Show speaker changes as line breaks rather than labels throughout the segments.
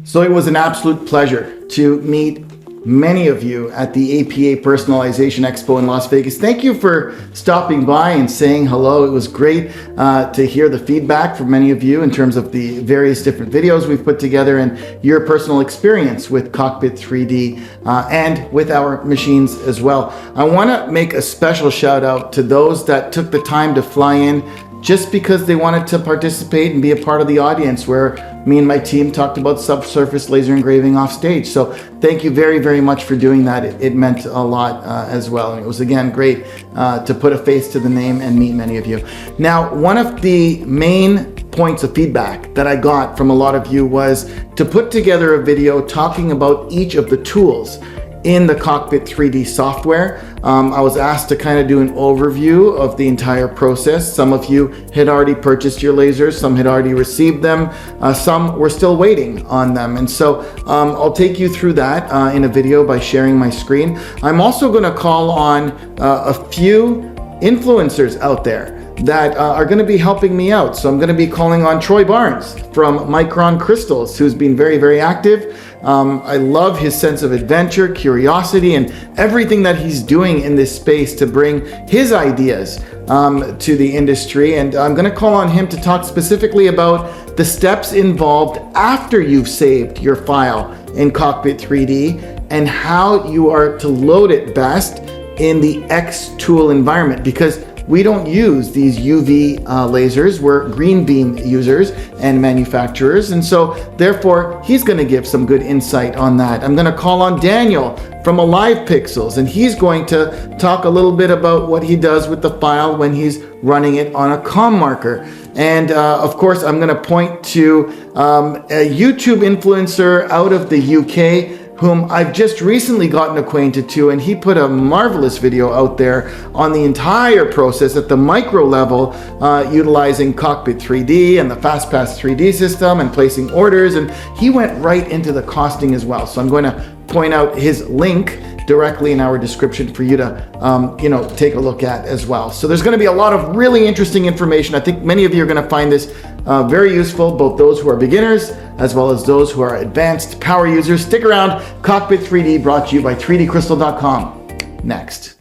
So it was an absolute pleasure to meet many of you at the APA Personalization Expo in Las Vegas. Thank you for stopping by and saying hello. It was great to hear the feedback from many of you in terms of the various different videos we've put together and your personal experience with Cockpit3D and with our machines as well. I want to make a special shout out to those that took the time to fly in just because they wanted to participate and be a part of the audience where me and my team talked about subsurface laser engraving off stage. So thank you very, very much for doing that. It meant a lot as well. And it was, again, great to put a face to the name and meet many of you. Now, one of the main points of feedback that I got from a lot of you was to put together a video talking about each of the tools in the Cockpit3D software. I was asked to kind of do an overview of the entire process. Some of you had already purchased your lasers, some had already received them, some were still waiting on them. And so I'll take you through that in a video by sharing my screen. I'm also going to call on a few influencers out there that are going to be helping me out. So I'm going to be calling on Troy Barnes from Micron Crystals, who's been very, very active. I love his sense of adventure, curiosity, and everything that he's doing in this space to bring his ideas to the industry. And I'm going to call on him to talk specifically about the steps involved after you've saved your file in Cockpit3D and how you are to load it best in the Xtool environment, because we don't use these UV lasers. We're green beam users and manufacturers. And so therefore, he's going to give some good insight on that. I'm going to call on Daniel from Alive Pixels, and he's going to talk a little bit about what he does with the file when he's running it on a ComMarker. And of course, I'm going to point to a YouTube influencer out of the UK whom I've just recently gotten acquainted to, and he put a marvelous video out there on the entire process at the micro level, utilizing Cockpit3D and the FastPass 3D system and placing orders, and he went right into the costing as well. So I'm going to point out his link directly in our description for you to take a look at as well. So there's going to be a lot of really interesting information. I think many of you are going to find this very useful, both those who are beginners as well as those who are advanced power users. Stick around. Cockpit3D brought to you by 3dcrystal.com. Next.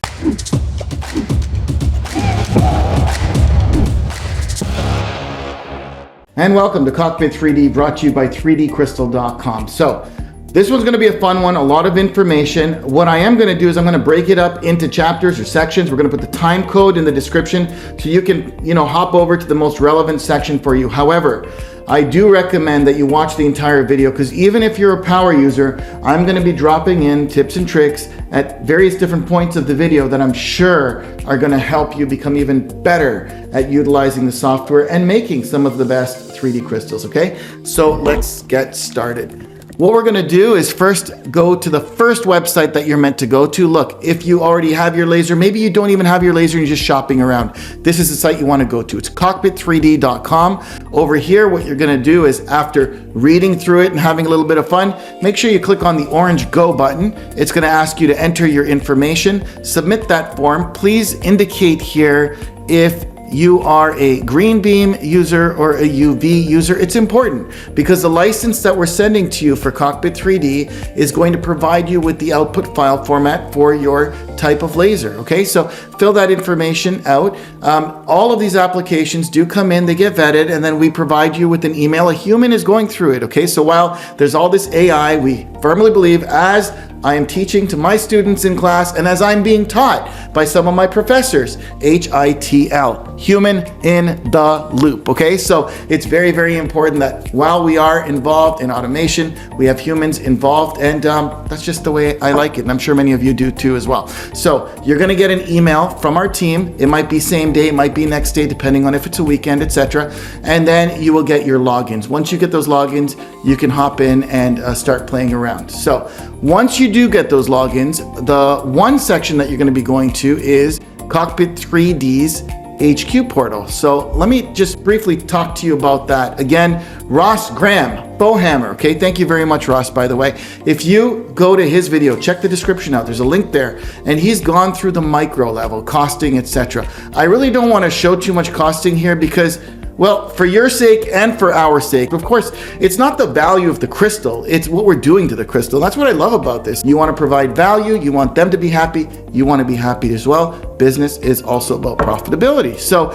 And welcome to Cockpit3D brought to you by 3dcrystal.com. So this one's going to be a fun one, a lot of information. What I am going to do is I'm going to break it up into chapters or sections. We're going to put the time code in the description so you can, hop over to the most relevant section for you. However, I do recommend that you watch the entire video, because even if you're a power user, I'm going to be dropping in tips and tricks at various different points of the video that I'm sure are going to help you become even better at utilizing the software and making some of the best 3D crystals, okay? So let's get started. What we're going to do is first go to the first website that you're meant to go to. Look, if you already have your laser, maybe you don't even have your laser and you're just shopping around. This is the site you want to go to. It's cockpit3d.com. Over here, what you're going to do is, after reading through it and having a little bit of fun, make sure you click on the orange Go button. It's going to ask you to enter your information, submit that form. Please indicate here if you are a green beam user or a UV user. It's important because the license that we're sending to you for Cockpit3D is going to provide you with the output file format for your type of laser. Okay, so fill that information out. All of these applications do come in, they get vetted, and then we provide you with an email. A human is going through it. Okay, so while there's all this AI, we firmly believe, as I am teaching to my students in class and as I'm being taught by some of my professors, HITL, human in the loop. Okay, so it's very, very important that while we are involved in automation, we have humans involved, and that's just the way I like it, and I'm sure many of you do too as well. So you're going to get an email from our team. It might be same day, it might be next day, depending on if it's a weekend, etc. And then you will get your logins. Once you get those logins, you can hop in and start playing around. So once you do get those logins, the one section that you're going to be going to is Cockpit3D's HQ portal. So let me just briefly talk to you about that. Again, Ross Graham, Bowhammer. Okay, thank you very much, Ross, by the way. If you go to his video, check the description out. There's a link there, and he's gone through the micro level, costing, etc. I really don't want to show too much costing here because Well, for your sake and for our sake, of course, it's not the value of the crystal, it's what we're doing to the crystal. That's what I love about this. You want to provide value, you want them to be happy, you want to be happy as well. Business is also about profitability. So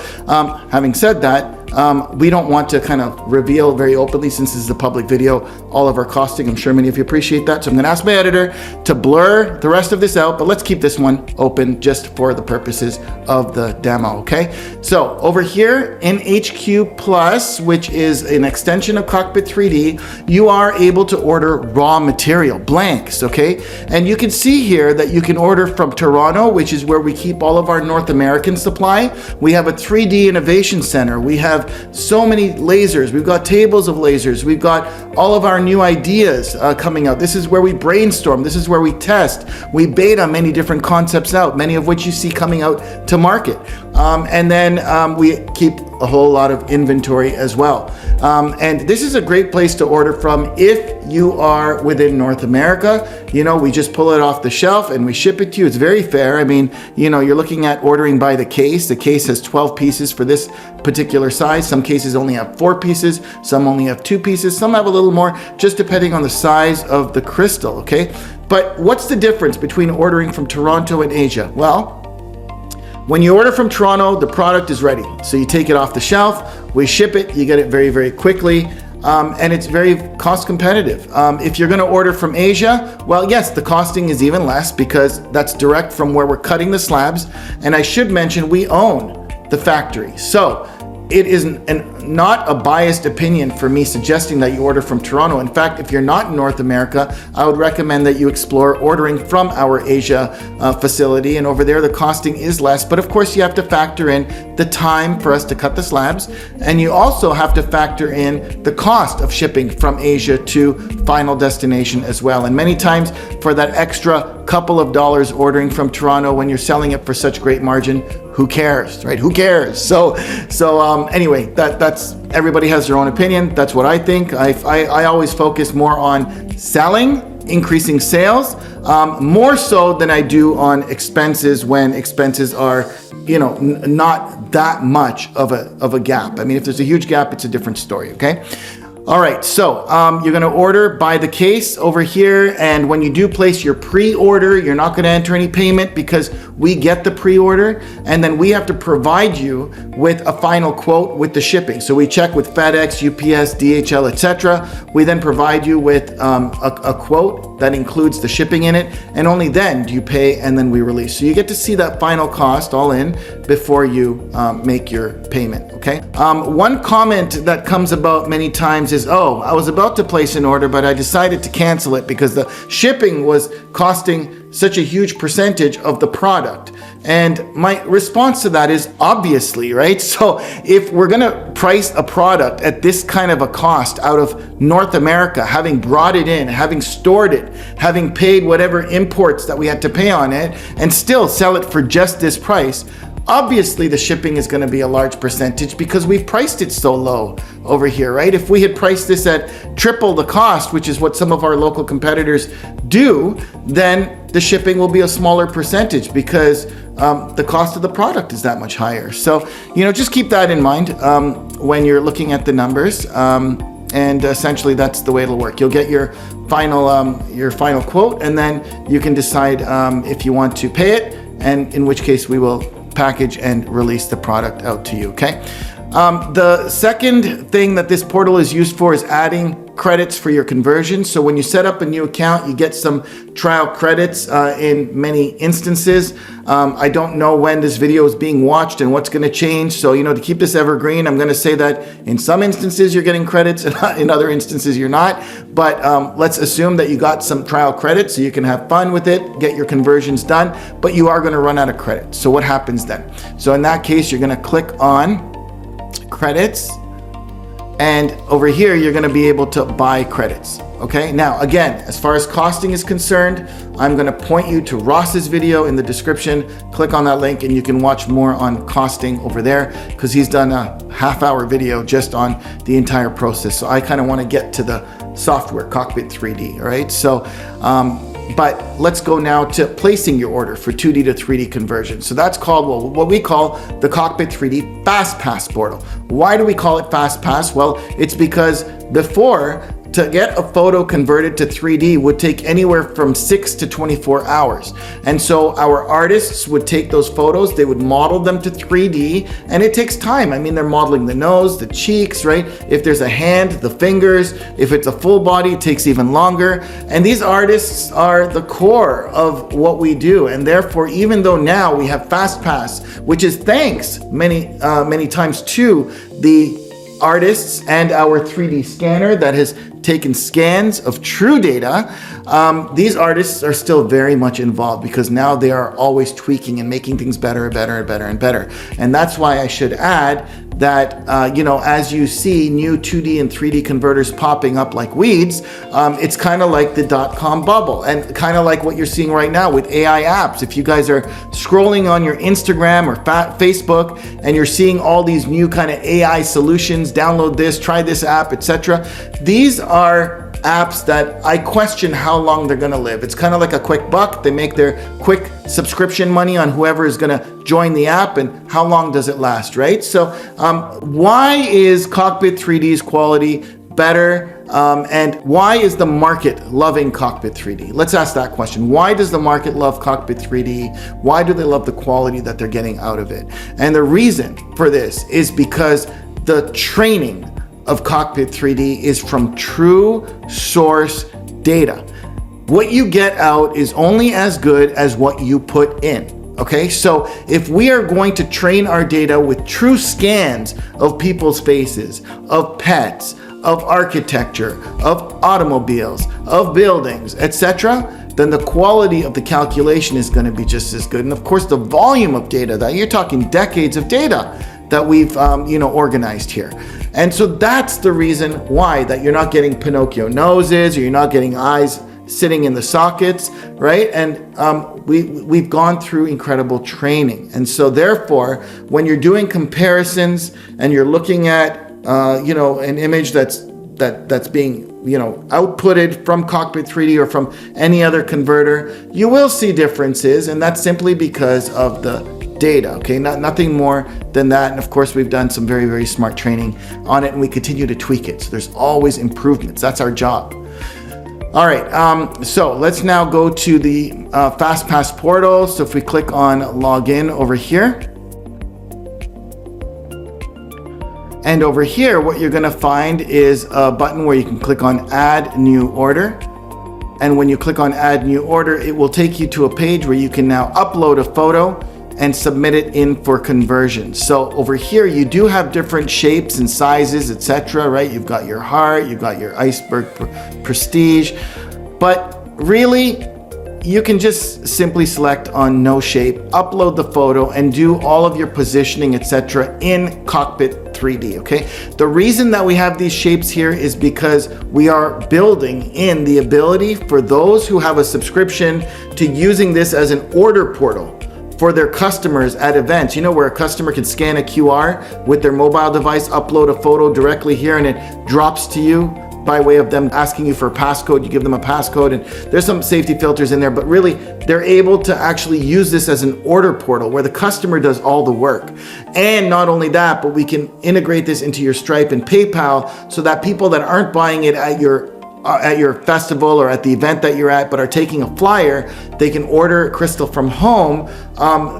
having said that, we don't want to kind of reveal very openly, since this is a public video, all of our costing. I'm sure many of you appreciate that. So I'm going to ask my editor to blur the rest of this out, but let's keep this one open just for the purposes of the demo, okay? So over here in HQ Plus, which is an extension of Cockpit3D, you are able to order raw material, blanks, okay? And you can see here that you can order from Toronto, which is where we keep all of our North American supply. We have a 3D innovation center. We have so many lasers. We've got tables of lasers. We've got all of our new ideas coming out. This is where we brainstorm. This is where we test. We beta many different concepts out, many of which you see coming out to market. And then we keep a whole lot of inventory as well. And this is a great place to order from if you are within North America. You know, we just pull it off the shelf and we ship it to you. It's very fair. I mean, you know, you're looking at ordering by the case. The case has 12 pieces for this particular size. Some cases only have 4 pieces. Some only have 2 pieces. Some have a little more, just depending on the size of the crystal, okay? But what's the difference between ordering from Toronto and Asia? Well, when you order from Toronto, the product is ready. So you take it off the shelf, we ship it, you get it very, very quickly, and it's very cost competitive. If you're gonna order from Asia, well, yes, the costing is even less because that's direct from where we're cutting the slabs. And I should mention, we own the factory. So it is not a biased opinion for me suggesting that you order from Toronto. In fact, if you're not in North America, I would recommend that you explore ordering from our Asia facility. And over there, the costing is less. But of course, you have to factor in the time for us to cut the slabs. And you also have to factor in the cost of shipping from Asia to final destination as well. And many times for that extra couple of dollars ordering from Toronto when you're selling it for such great margin, who cares, right? Who cares? So anyway, that's everybody has their own opinion. That's what I think. I always focus more on selling, increasing sales, more so than I do on expenses when expenses are, you know, not that much of a gap. I mean, if there's a huge gap, it's a different story, okay? All right, so you're gonna order by the case over here, and when you do place your pre-order, you're not gonna enter any payment because we get the pre-order, and then we have to provide you with a final quote with the shipping. So we check with FedEx, UPS, DHL, etc. We then provide you with a quote that includes the shipping in it, and only then do you pay, and then we release. So you get to see that final cost all in before you make your payment, okay? One comment that comes about many times is, oh, I was about to place an order, but I decided to cancel it because the shipping was costing such a huge percentage of the product. And my response to that is obviously, right? So if we're gonna price a product at this kind of a cost out of North America, having brought it in, having stored it, having paid whatever imports that we had to pay on it, and still sell it for just this price, obviously the shipping is going to be a large percentage because we've priced it so low over here, right? If we had priced this at triple the cost, which is what some of our local competitors do, then the shipping will be a smaller percentage because the cost of the product is that much higher. So, you know, just keep that in mind when you're looking at the numbers. And essentially that's the way it'll work. You'll get your final quote, and then you can decide if you want to pay it, and in which case we will package and release the product out to you, okay? The second thing that this portal is used for is adding credits for your conversion. So when you set up a new account, you get some trial credits in many instances. I don't know when this video is being watched and what's gonna change. So, you know, to keep this evergreen, I'm gonna say that in some instances you're getting credits, and in other instances you're not. But let's assume that you got some trial credits so you can have fun with it, get your conversions done, but you are gonna run out of credits. So what happens then? So in that case, you're gonna click on credits, and over here you're going to be able to buy credits. Okay, now again, as far as costing is concerned, I'm going to point you to Ross's video in the description. Click on that link and you can watch more on costing over there, because he's done a half-hour video just on the entire process. So I kind of want to get to the software, Cockpit3D. All right, so But let's go now to placing your order for 2D to 3D conversion. So that's called, well, what we call the Cockpit3D Fast Pass portal. Why do we call it Fast Pass? Well, it's because before, to get a photo converted to 3D would take anywhere from 6 to 24 hours. And so our artists would take those photos, they would model them to 3D, and it takes time. I mean, they're modeling the nose, the cheeks, right? If there's a hand, the fingers. If it's a full body, it takes even longer. And these artists are the core of what we do. And therefore, even though now we have Fast Pass, which is thanks many times to the artists and our 3D scanner that has taken scans of true data, these artists are still very much involved because now they are always tweaking and making things better and better and better and better. And that's why I should add that, as you see new 2D and 3D converters popping up like weeds, it's kind of like the .com bubble and kind of like what you're seeing right now with AI apps. If you guys are scrolling on your Instagram or Facebook and you're seeing all these new kind of AI solutions, download this, try this app, etc. These are apps that I question how long they're going to live. It's kind of like a quick buck. They make their quick subscription money on whoever is going to join the app, and how long does it last, right? So why is Cockpit3D's quality better, and why is the market loving Cockpit3D? Let's ask that question. Why does the market love Cockpit3D? Why do they love the quality that they're getting out of it? And the reason for this is because the training of Cockpit3D is from true source data. What you get out is only as good as what you put in. Okay, so if we are going to train our data with true scans of people's faces, of pets, of architecture, of automobiles, of buildings, etc., then the quality of the calculation is going to be just as good. And of course, the volume of data, that you're talking decades of data that we've organized here. And so that's the reason why that you're not getting Pinocchio noses, or you're not getting eyes sitting in the sockets, right? And we've gone through incredible training. And so therefore, when you're doing comparisons and you're looking at an image that's being outputted from Cockpit3D or from any other converter, you will see differences, and that's simply because of the data, okay? Nothing more than that. And of course, we've done some very, very smart training on it, and we continue to tweak it. So there's always improvements. That's our job. All right, so let's now go to the FastPass portal. So if we click on login over here, and over here, what you're gonna find is a button where you can click on add new order. And when you click on add new order, it will take you to a page where you can now upload a photo and submit it in for conversion. So over here, you do have different shapes and sizes, etc., right? You've got your heart, you've got your iceberg prestige, but really, you can just simply select on no shape, upload the photo, and do all of your positioning, etc. in Cockpit3D, okay? The reason that we have these shapes here is because we are building in the ability for those who have a subscription to using this as an order portal for their customers at events, where a customer can scan a QR with their mobile device, upload a photo directly here, and it drops to you by way of them asking you for a passcode. You give them a passcode, and there's some safety filters in there, but really they're able to actually use this as an order portal where the customer does all the work. And not only that, but we can integrate this into your Stripe and PayPal so that people that aren't buying it at your festival or at the event that you're at, but are taking a flyer, they can order crystal from home.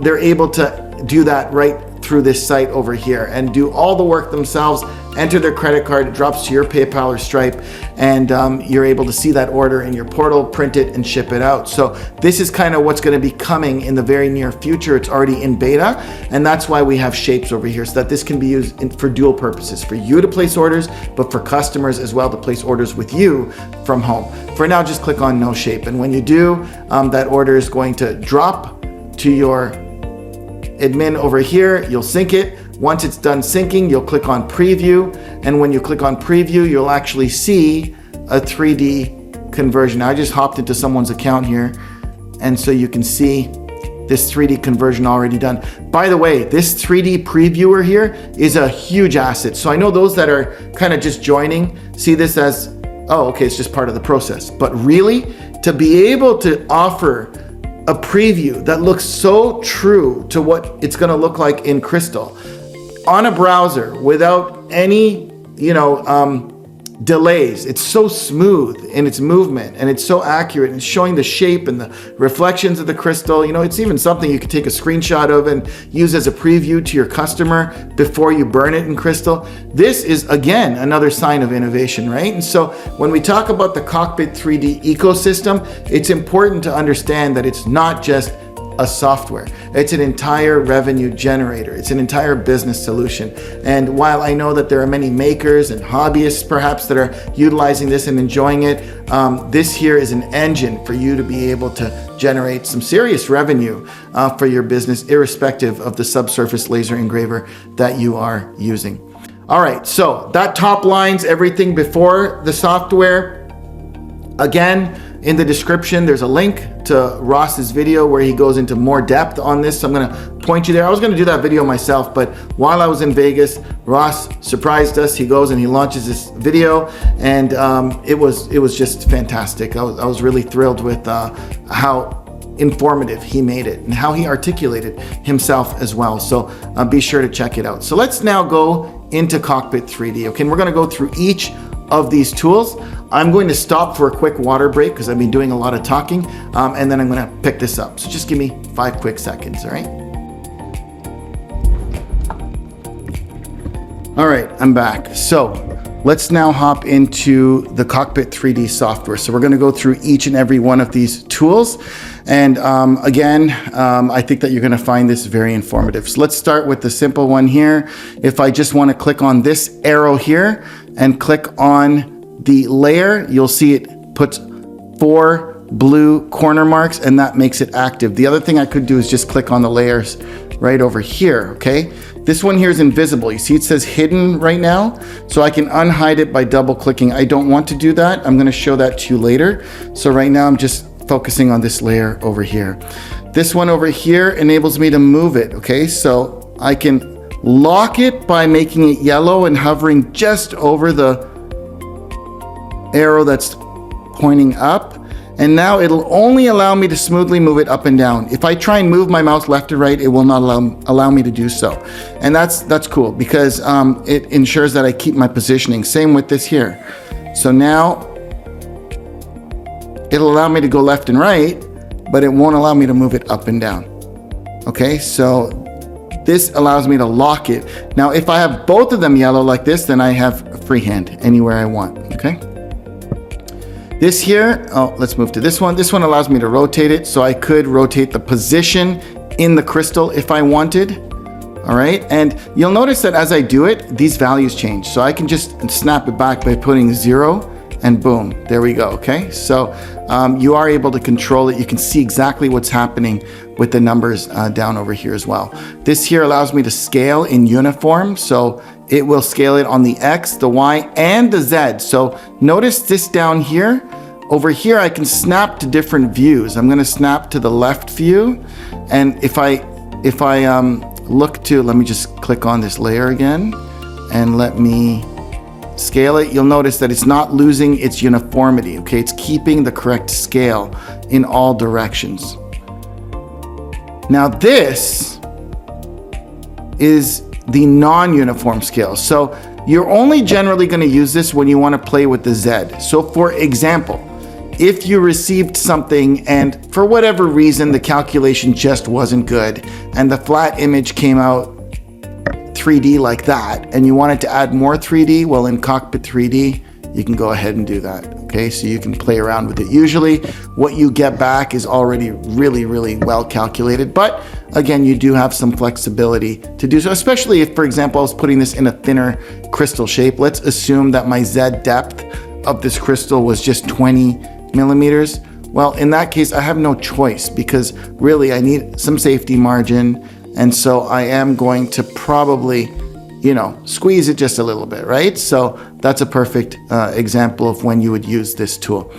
They're able to do that right through this site over here and do all the work themselves, enter their credit card, it drops to your PayPal or Stripe, and you're able to see that order in your portal, print it, and ship it out. So this is kind of what's going to be coming in the very near future. It's already in beta, and that's why we have shapes over here, so that this can be used for dual purposes, for you to place orders, but for customers as well to place orders with you from home. For now, just click on no shape, and when you do, that order is going to drop to your admin over here. You'll sync it. Once it's done syncing, you'll click on preview, and when you click on preview, you'll actually see a 3D conversion. I just hopped into someone's account here, and so you can see this 3D conversion already done. By the way, this 3D previewer here is a huge asset. So I know those that are kind of just joining see this as oh, okay, it's just part of the process. But really, to be able to offer a preview that looks so true to what it's going to look like in Crystal on a browser without any, delays. It's so smooth in its movement, and it's so accurate, and showing the shape and the reflections of the crystal. It's even something you could take a screenshot of and use as a preview to your customer before you burn it in Crystal. This is, again, another sign of innovation, right? And so when we talk about the Cockpit3D ecosystem, it's important to understand that it's not just a software. It's an entire revenue generator. It's an entire business solution. And while I know that there are many makers and hobbyists perhaps that are utilizing this and enjoying it, this here is an engine for you to be able to generate some serious revenue for your business, irrespective of the subsurface laser engraver that you are using. All right, so that top line's everything before the software. Again, in the description, there's a link to Ross's video where he goes into more depth on this. So I'm going to point you there. I was going to do that video myself, but while I was in Vegas, Ross surprised us. He goes and he launches this video, and it was just fantastic. I was really thrilled with how informative he made it and how he articulated himself as well. So be sure to check it out. So let's now go into Cockpit3D. Okay, and we're going to go through each of these tools. I'm going to stop for a quick water break because I've been doing a lot of talking, and then I'm going to pick this up. So just give me 5 quick seconds, all right? All right, I'm back. So let's now hop into the Cockpit3D software. So we're going to go through each and every one of these tools. And again, I think that you're going to find this very informative. So let's start with the simple one here. If I just want to click on this arrow here and click on the layer, you'll see it puts 4 blue corner marks, and that makes it active. The other thing I could do is just click on the layers right over here, okay? This one here is invisible. You see it says hidden right now, so I can unhide it by double clicking. I don't want to do that. I'm going to show that to you later. So right now I'm just focusing on this layer over here. This one over here enables me to move it, okay? So I can lock it by making it yellow and hovering just over the arrow that's pointing up, and now it'll only allow me to smoothly move it up and down. If I try and move my mouse left to right, it will not allow me to do so, and that's cool because it ensures that I keep my positioning. Same with this here. So now it'll allow me to go left and right, but it won't allow me to move it up and down. Okay, so this allows me to lock it. Now if I have both of them yellow like this, then I have freehand anywhere I want. Okay. This here, let's move to this one. This one allows me to rotate it, so I could rotate the position in the crystal if I wanted. All right, and you'll notice that as I do it, these values change. So I can just snap it back by putting 0, and boom, there we go, okay? So you are able to control it. You can see exactly what's happening with the numbers down over here as well. This here allows me to scale in uniform, so it will scale it on the X, the Y, and the Z. So notice this down here. Over here, I can snap to different views. I'm gonna snap to the left view, and if I look to, let me just click on this layer again, and let me scale it. You'll notice that it's not losing its uniformity, okay? It's keeping the correct scale in all directions. Now this is the non-uniform scale. So you're only generally going to use this when you want to play with the Z. So for example, if you received something and for whatever reason the calculation just wasn't good and the flat image came out 3D like that and you wanted to add more 3D, well, in Cockpit3D you can go ahead and do that. Okay, so you can play around with it. Usually what you get back is already really well calculated, but again, you do have some flexibility to do so, especially if, for example, I was putting this in a thinner crystal shape. Let's assume that my Z depth of this crystal was just 20 millimeters. Well, in that case, I have no choice because really I need some safety margin, and so I am going to probably, squeeze it just a little bit, right? So that's a perfect example of when you would use this tool.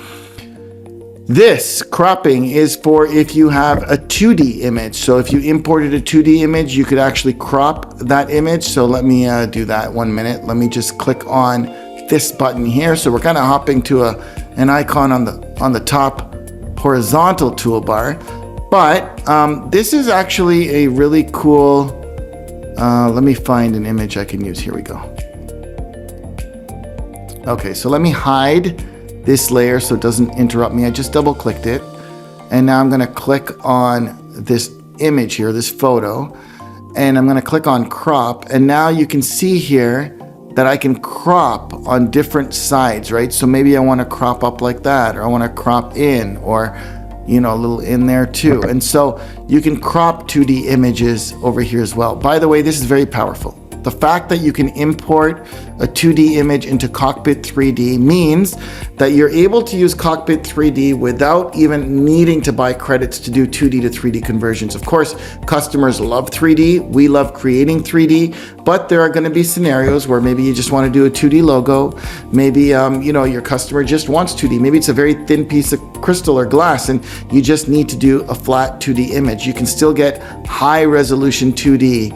This cropping is for if you have a 2D image. So if you imported a 2D image, you could actually crop that image. So let me do that 1 minute. Let me just click on this button here. So we're kind of hopping to an icon on the top horizontal toolbar. But this is actually a really cool, let me find an image I can use. Here we go. Okay, so let me hide this layer so it doesn't interrupt me. I just double clicked it. And now I'm gonna click on this image here, this photo, and I'm gonna click on crop. And now you can see here that I can crop on different sides, right? So maybe I wanna crop up like that, or I wanna crop in, or you know, a little in there too. And so you can crop 2D images over here as well. By the way, this is very powerful. The fact that you can import a 2D image into Cockpit3D means that you're able to use Cockpit3D without even needing to buy credits to do 2D to 3D conversions. Of course, customers love 3D. We love creating 3D, but there are going to be scenarios where maybe you just want to do a 2D logo. Maybe, you know, your customer just wants 2D. Maybe it's a very thin piece of crystal or glass and you just need to do a flat 2D image. You can still get high resolution 2D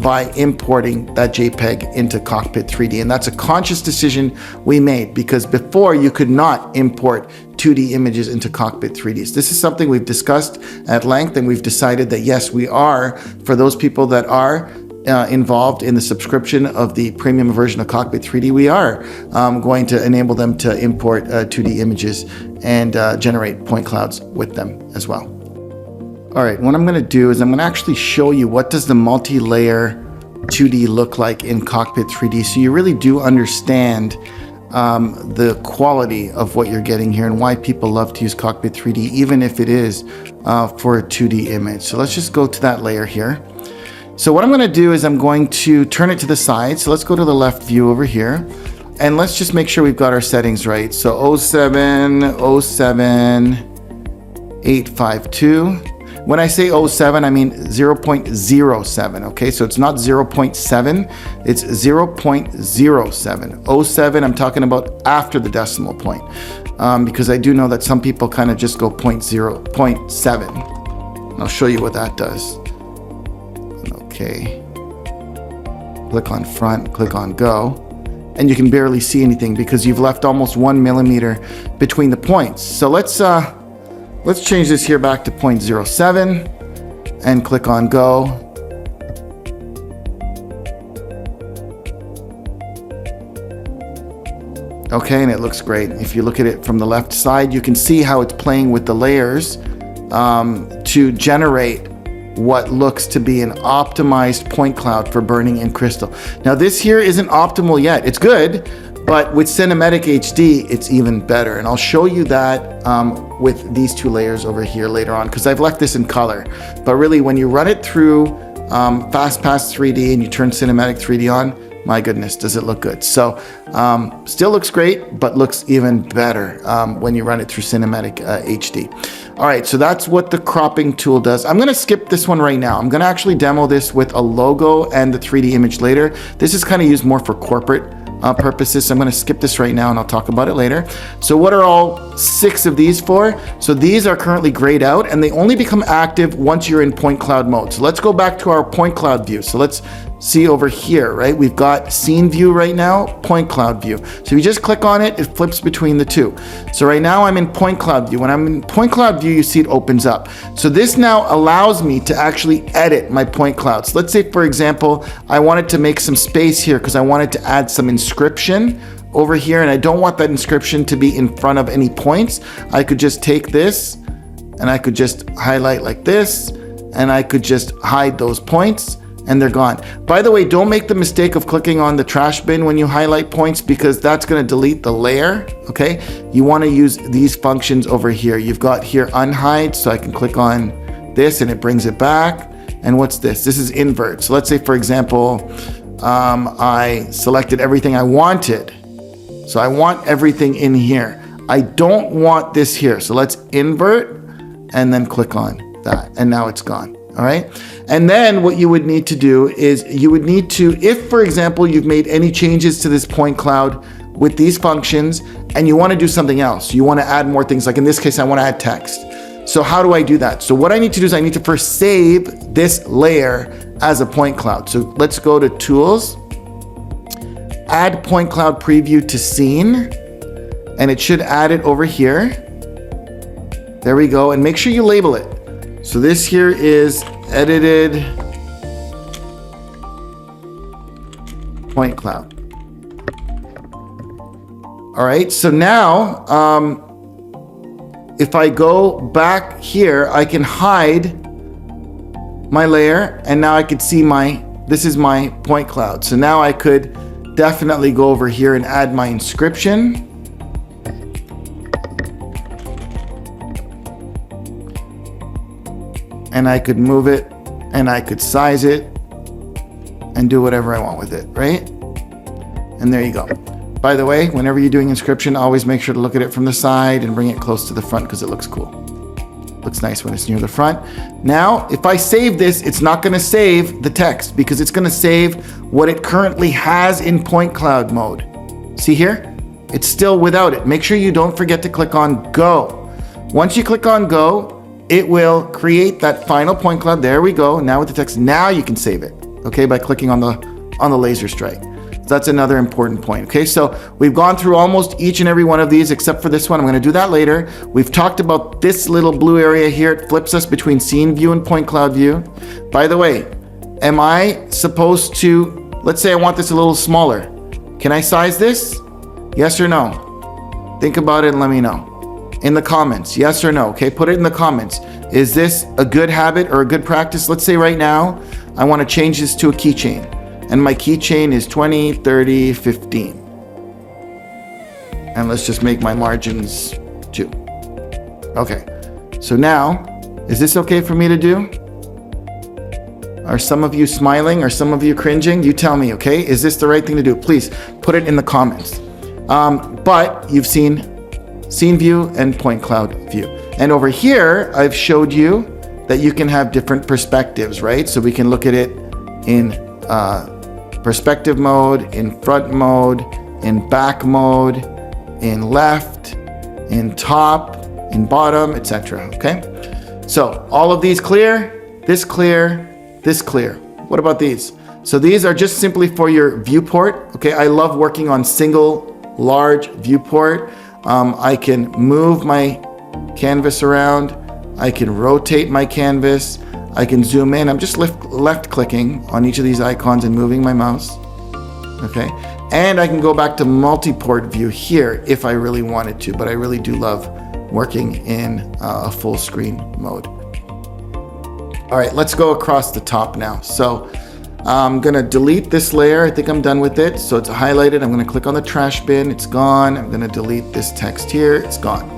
by importing that JPEG into Cockpit3D. And that's a conscious decision we made, because before you could not import 2D images into Cockpit3D. So this is something we've discussed at length, and we've decided that yes, we are, for those people that are involved in the subscription of the premium version of Cockpit3D, we are going to enable them to import 2D images and generate point clouds with them as well. All right, what I'm going to do is I'm going to actually show you what does the multi-layer 2D look like in Cockpit3D, so you really do understand the quality of what you're getting here and why people love to use Cockpit3D, even if it is for a 2D image. So let's just go to that layer here. So what I'm going to do is I'm going to turn it to the side. So let's go to the left view over here, and let's just make sure we've got our settings right. So 07, 07, 852. When I say 07, I mean 0.07, okay? So it's not 0.7, it's 0.07. 07, I'm talking about after the decimal point, because I do know that some people kind of just go 0.7. I'll show you what that does. Okay. Click on front, click on go, and you can barely see anything because you've left almost 1 millimeter between the points. So let's change this here back to 0.07 and click on go. Okay, and it looks great. If you look at it from the left side, you can see how it's playing with the layers to generate what looks to be an optimized point cloud for burning in crystal. Now this here isn't optimal yet. It's good, but with Cinematic HD, it's even better. And I'll show you that with these two layers over here later on, because I've left this in color. But really, when you run it through FastPass 3D and you turn Cinematic 3D on, my goodness, does it look good. So still looks great, but looks even better when you run it through Cinematic HD. All right, so that's what the cropping tool does. I'm gonna skip this one right now. I'm gonna actually demo this with a logo and the 3D image later. This is kind of used more for corporate purposes. So I'm going to skip this right now and I'll talk about it later. So what are all 6 of these for? So these are currently grayed out and they only become active once you're in point cloud mode. So let's go back to our point cloud view. So let's see over here, right? We've got scene view right now, point cloud view. So if you just click on it, it flips between the two. So right now I'm in point cloud view. When I'm in point cloud view, you see it opens up. So this now allows me to actually edit my point clouds. Let's say, for example, I wanted to make some space here because I wanted to add some inscription over here and I don't want that inscription to be in front of any points. I could just take this and I could just highlight like this and I could just hide those points and they're gone. By the way, don't make the mistake of clicking on the trash bin when you highlight points because that's going to delete the layer, okay? You want to use these functions over here. You've got here unhide, so I can click on this and it brings it back. And what's this? This is invert. So let's say, for example, I selected everything I wanted. So I want everything in here. I don't want this here. So let's invert and then click on that. And now it's gone. All right. And then what you would need to do is you would need to, if for example, you've made any changes to this point cloud with these functions and you want to do something else, you want to add more things. Like in this case, I want to add text. So how do I do that? So what I need to do is I need to first save this layer as a point cloud. So let's go to Tools, add point cloud preview to scene, and it should add it over here. There we go, and make sure you label it. So this here is edited point cloud. All right, so now, if I go back here, I can hide my layer, and now I could see this is my point cloud. So now I could definitely go over here and add my inscription. And I could move it, and I could size it, and do whatever I want with it, right? And there you go. By the way, whenever you're doing inscription, always make sure to look at it from the side and bring it close to the front because it looks cool. Looks nice when it's near the front. Now, if I save this, it's not gonna save the text because it's gonna save what it currently has in point cloud mode. See here? It's still without it. Make sure you don't forget to click on go. Once you click on go, it will create that final point cloud. There we go. Now with the text, now you can save it, okay, by clicking on the laser strike. So that's another important point, okay? So we've gone through almost each and every one of these except for this one. I'm gonna do that later. We've talked about this little blue area here. It flips us between scene view and point cloud view. By the way, am I supposed to, let's say I want this a little smaller. Can I size this? Yes or no? Think about it and let me know. In the comments, yes or no, okay? Put it in the comments. Is this a good habit or a good practice? Let's say right now, I wanna change this to a keychain. And my keychain is 20, 30, 15. And let's just make my margins 2. Okay, so now, is this okay for me to do? Are some of you smiling? Are some of you cringing? You tell me, okay? Is this the right thing to do? Please put it in the comments. But you've seen scene view and point cloud view. And over here, I've showed you that you can have different perspectives, right? So we can look at it in perspective mode, in front mode, in back mode, in left, in top, in bottom, etc. Okay? So all of these clear, this clear, this clear. What about these? So these are just simply for your viewport. Okay, I love working on single large viewport. I can move my canvas around. I can rotate my canvas. I can zoom in. I'm just left clicking on each of these icons and moving my mouse. Okay, and I can go back to multi-port view here if I really wanted to, but I really do love working in a full screen mode. All right, let's go across the top now. So I'm gonna delete this layer. I think I'm done with it. So it's highlighted. I'm gonna click on the trash bin. It's gone. I'm gonna delete this text here. It's gone.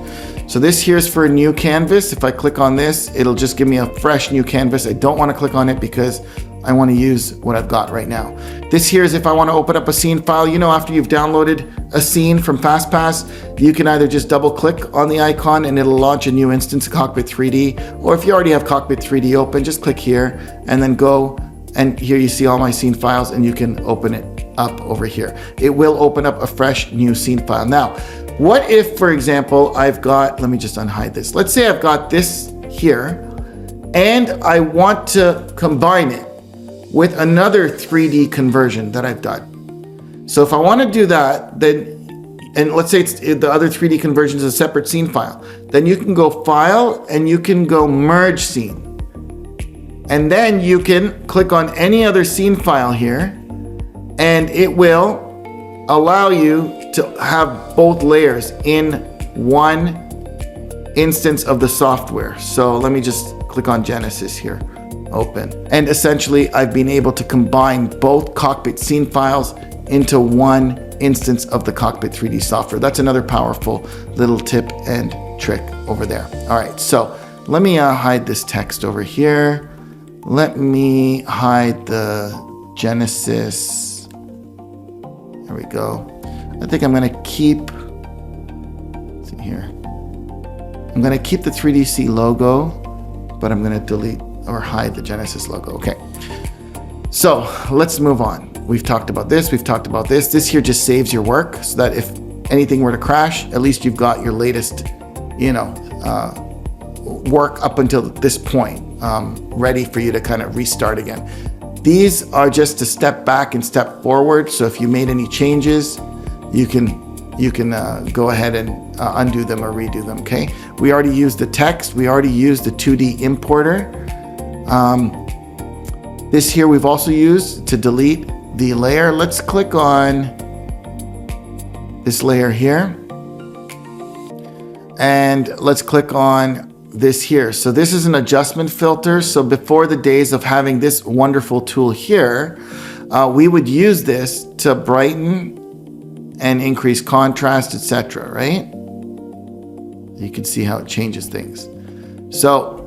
So this here is for a new canvas. If I click on this, it'll just give me a fresh new canvas. I don't want to click on it because I want to use what I've got right now. This here is if I want to open up a scene file. You know, after you've downloaded a scene from FastPass, you can either just double click on the icon and it'll launch a new instance of Cockpit3D. Or if you already have Cockpit3D open, just click here and then go. And here you see all my scene files and you can open it up over here. It will open up a fresh new scene file. Now, what if, for example, I've got, let me just unhide this. Let's say I've got this here and I want to combine it with another 3D conversion that I've done. So if I want to do that, then, and let's say the other 3D conversion is a separate scene file, then you can go File and you can go Merge Scene. And then you can click on any other scene file here and it will allow you to have both layers in one instance of the software. So let me just click on Genesis here, open. And essentially I've been able to combine both Cockpit scene files into one instance of the Cockpit3D software. That's another powerful little tip and trick over there. All right, so let me hide this text over here. Let me hide the Genesis. There we go. I think I'm gonna keep, let's see here. I'm gonna keep the 3DC logo, but I'm gonna delete or hide the Genesis logo. Okay, so let's move on. We've talked about this, we've talked about this. This here just saves your work so that if anything were to crash, at least you've got your latest, work up until this point, ready for you to kind of restart again. These are just to step back and step forward. So if you made any changes, you can go ahead and undo them or redo them, okay? We already used the text. We already used the 2D importer. This here we've also used to delete the layer. Let's click on this layer here. And let's click on this here. So this is an adjustment filter. So before the days of having this wonderful tool here, we would use this to brighten and increase contrast, etc., right? You can see how it changes things. So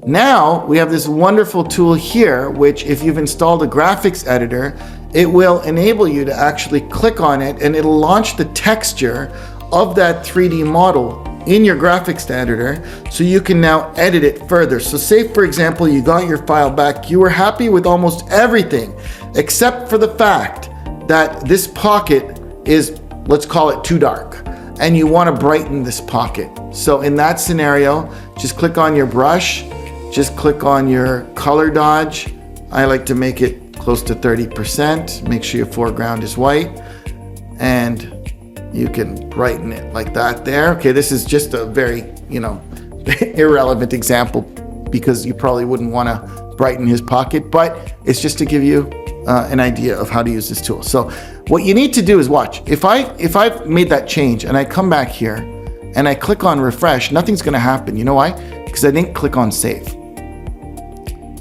now we have this wonderful tool here, which if you've installed a graphics editor, it will enable you to actually click on it and it'll launch the texture of that 3D model in your graphics editor, so you can now edit it further. So say, for example, you got your file back, you were happy with almost everything, except for the fact that this pocket is, let's call it too dark, and you want to brighten this pocket. So in that scenario, just click on your brush, just click on your color dodge. I like to make it close to 30%. Make sure your foreground is white, and you can brighten it like that there. Okay, this is just a very, irrelevant example because you probably wouldn't want to brighten his pocket, but it's just to give you an idea of how to use this tool. So what you need to do is watch. If I've made that change and I come back here and I click on refresh, nothing's going to happen. You know why? Because I didn't click on save.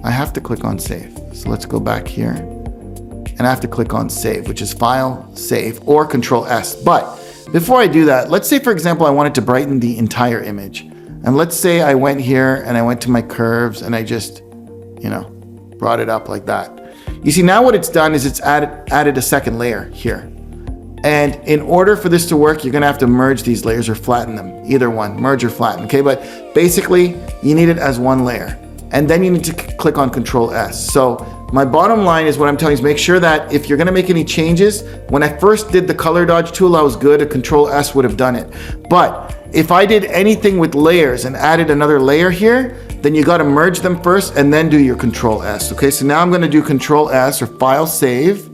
I have to click on save. So let's go back here and I have to click on save, which is file, save, or Control S. But before I do that, let's say, for example, I wanted to brighten the entire image. And let's say I went here and I went to my curves and I just, brought it up like that. You see, now what it's done is it's added a second layer here. And in order for this to work, you're gonna have to merge these layers or flatten them. Either one, merge or flatten, okay? But basically, you need it as one layer. And then you need to click on Control S. So my bottom line is what I'm telling you is make sure that if you're gonna make any changes, when I first did the color dodge tool, I was good, a Control S would have done it. But if I did anything with layers and added another layer here, then you gotta merge them first and then do your Control S. Okay, so now I'm gonna do Control S or File Save.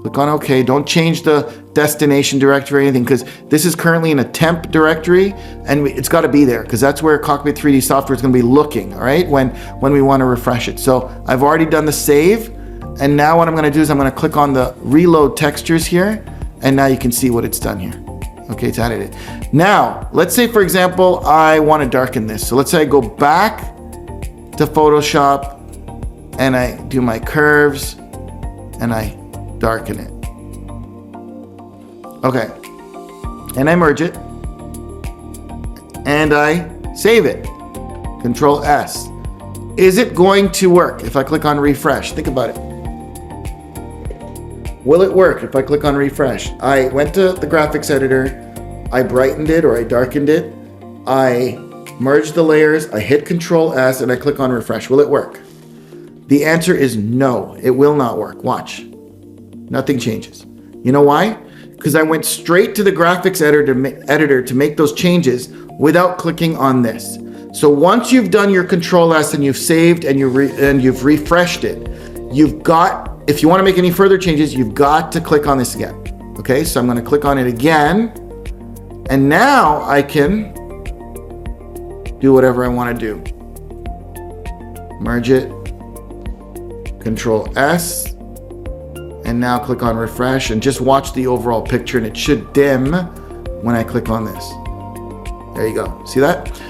Click on OK. Don't change the destination directory or anything because this is currently in a temp directory and it's got to be there because that's where Cockpit3D software is going to be looking, all right, when we want to refresh it. So I've already done the save, and now what I'm going to do is I'm going to click on the reload textures here, and now you can see what it's done here. Okay, it's added it. Now, let's say, for example, I want to darken this. So let's say I go back to Photoshop and I do my curves and I darken it. Okay, and I merge it and I save it. Control S. Is it going to work if I click on refresh? Think about it. Will it work if I click on refresh? I went to the graphics editor, I brightened it or I darkened it, I merged the layers, I hit Control S and I click on refresh. Will it work? The answer is no, it will not work. Watch. Nothing changes. You know why? Because I went straight to the graphics editor to make those changes without clicking on this. So once you've done your Control S and you've saved and you've refreshed it, you've got, if you want to make any further changes, you've got to click on this again. Okay, so I'm going to click on it again, and now I can do whatever I want to do. Merge it, Control S, and now click on refresh and just watch the overall picture, and it should dim when I click on this. There you go. See that?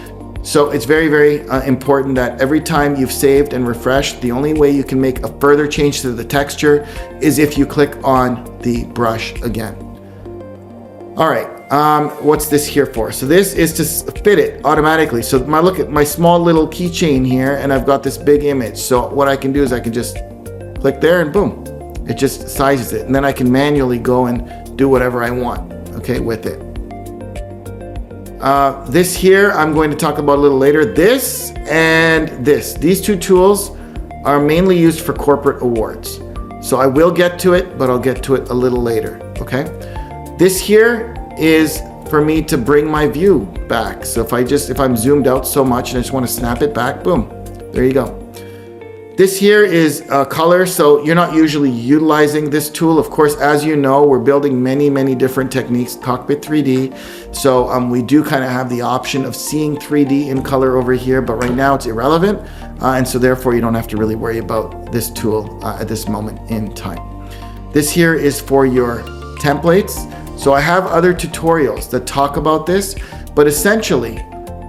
So it's very, very important that every time you've saved and refreshed, the only way you can make a further change to the texture is if you click on the brush again. All right, what's this here for? So this is to fit it automatically. So look at my small little keychain here, and I've got this big image. So what I can do is I can just click there and boom, it just sizes it. And then I can manually go and do whatever I want, okay, with it. This here, I'm going to talk about a little later. This and this. These two tools are mainly used for corporate awards. So I will get to it, but I'll get to it a little later, okay? This here is for me to bring my view back. So if I'm zoomed out so much and I just want to snap it back, boom, there you go. This here is color, so you're not usually utilizing this tool. Of course, as you know, we're building many different techniques, Cockpit3D. So we do kind of have the option of seeing 3D in color over here, but right now it's irrelevant. And so therefore you don't have to really worry about this tool at this moment in time. This here is for your templates. So I have other tutorials that talk about this, but essentially,